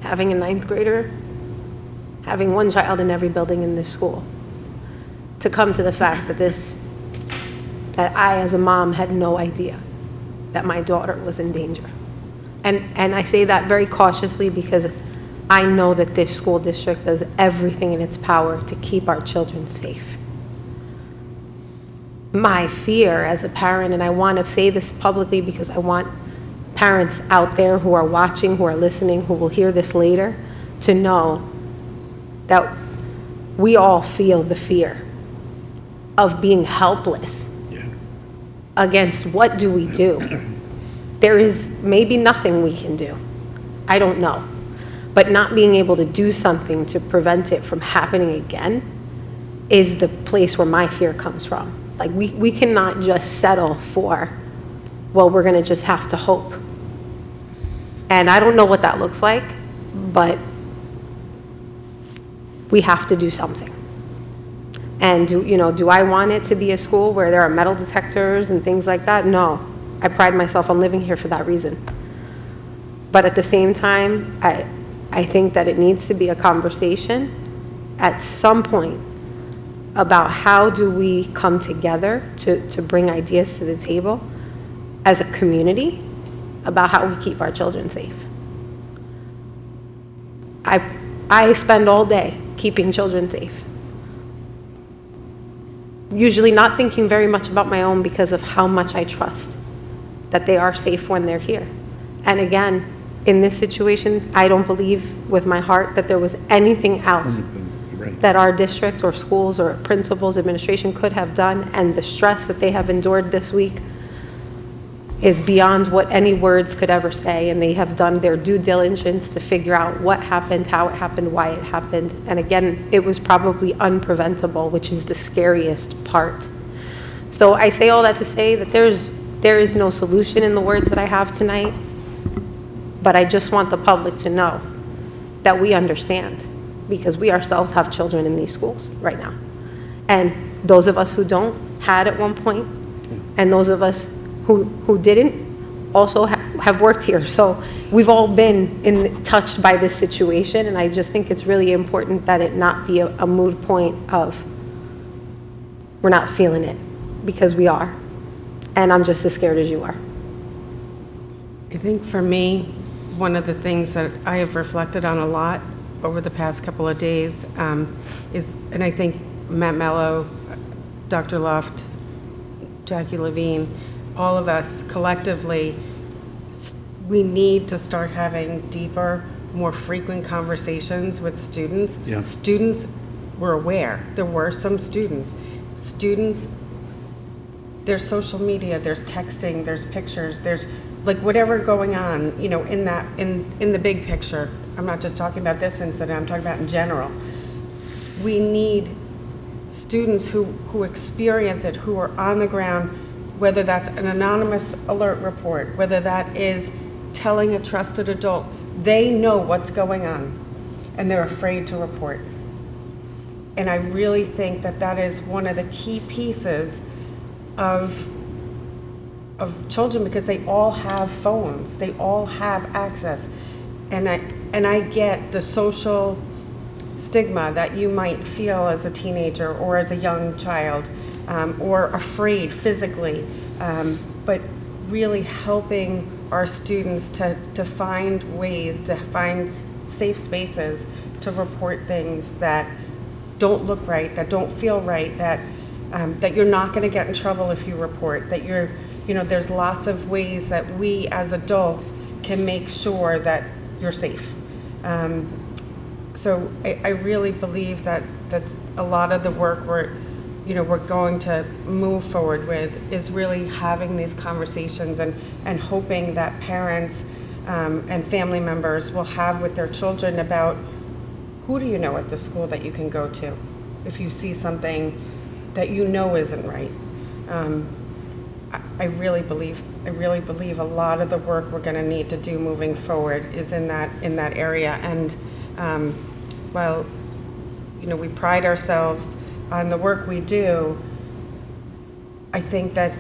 Having a 9th grader, having one child in every building in this school, to come to the fact that I as a mom had no idea that my daughter was in danger. And I say that very cautiously because I know that this school district does everything in its power to keep our children safe. My fear as a parent, and I want to say this publicly because I want parents out there who are watching, who are listening, who will hear this later, to know that we all feel the fear of being helpless against what do we do? There is maybe nothing we can do. I don't know. But not being able to do something to prevent it from happening again is the place where my fear comes from. Like, we cannot just settle for, well, we're going to just have to hope. And I don't know what that looks like, but we have to do something. And do I want it to be a school where there are metal detectors and things like that? No. I pride myself on living here for that reason. But at the same time, I think that it needs to be a conversation at some point about how do we come together to bring ideas to the table as a community about how we keep our children safe. I spend all day keeping children safe. Usually not thinking very much about my own because of how much I trust that they are safe when they're here. And again, in this situation, I don't believe with my heart that there was anything else that our district or schools or principals, administration could have done, and the stress that they have endured this week is beyond what any words could ever say, and they have done their due diligence to figure out what happened, how it happened, why it happened, and again, it was probably unpreventable, which is the scariest part. So I say all that to say that there is no solution in the words that I have tonight, but I just want the public to know that we understand, because we ourselves have children in these schools right now. And those of us who don't had at one point, and those of us who didn't also have worked here. So we've all been touched by this situation, and I just think it's really important that it not be a moot point of we're not feeling it, because we are. And I'm just as scared as you are. I think for me, one of the things that I have reflected on a lot over the past couple of days is, and I think Matt Mello, Dr. Luft, Jackie Levine, all of us collectively, we need to start having deeper, more frequent conversations with students. Yeah. Students were aware. There were some students. There's social media, there's texting, there's pictures, there's like whatever going on, in the big picture. I'm not just talking about this incident, I'm talking about in general. We need students who experience it, who are on the ground, whether that's an anonymous alert report, whether that is telling a trusted adult. They know what's going on, and they're afraid to report. And I really think that that is one of the key pieces of children, because they all have phones, they all have access. And I get the social stigma that you might feel as a teenager or as a young child, or afraid physically, but really helping our students to find ways, to find safe spaces to report things that don't look right, that don't feel right, that you're not going to get in trouble if you report, that there's lots of ways that we as adults can make sure that you're safe. So I really believe that that's a lot of the work we're going to move forward with is really having these conversations and hoping that parents and family members will have with their children about who do you know at the school that you can go to if you see something that isn't right. I really believe a lot of the work we're going to need to do moving forward is in that area. And while we pride ourselves on the work we do, I think that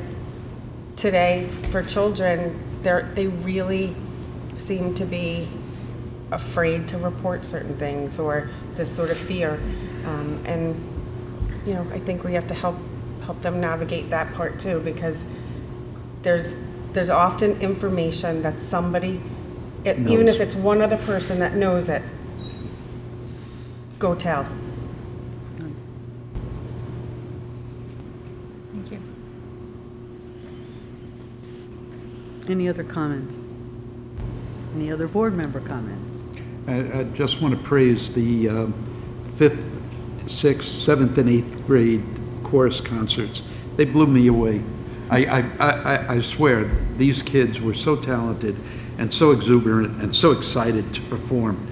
today for children, they really seem to be afraid to report certain things, or this sort of fear. And I think we have to help them navigate that part too, because there's often information that somebody, even if it's one other person that knows it, go tell. Thank you. Any other comments? Any other board member comments? I just want to praise the 5th, 6th, 7th, and 8th grade chorus concerts. They blew me away. I swear, these kids were so talented and so exuberant and so excited to perform.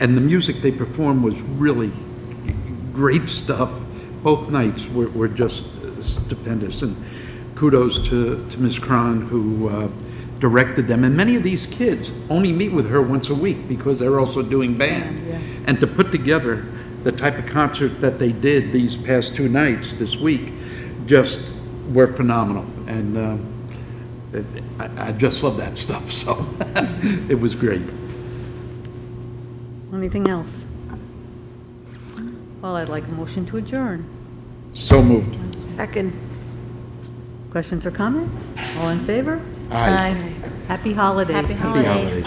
And the music they performed was really great stuff. Both nights were just stupendous. And kudos to Ms. Cron, who directed them. And many of these kids only meet with her once a week because they're also doing band. Yeah. And to put together the type of concert that they did these past 2 nights this week just were phenomenal. And I just love that stuff, so it was great. Anything else? Well, I'd like a motion to adjourn. So moved. Second. Questions or comments? All in favor? Aye. Happy holidays. Happy holidays.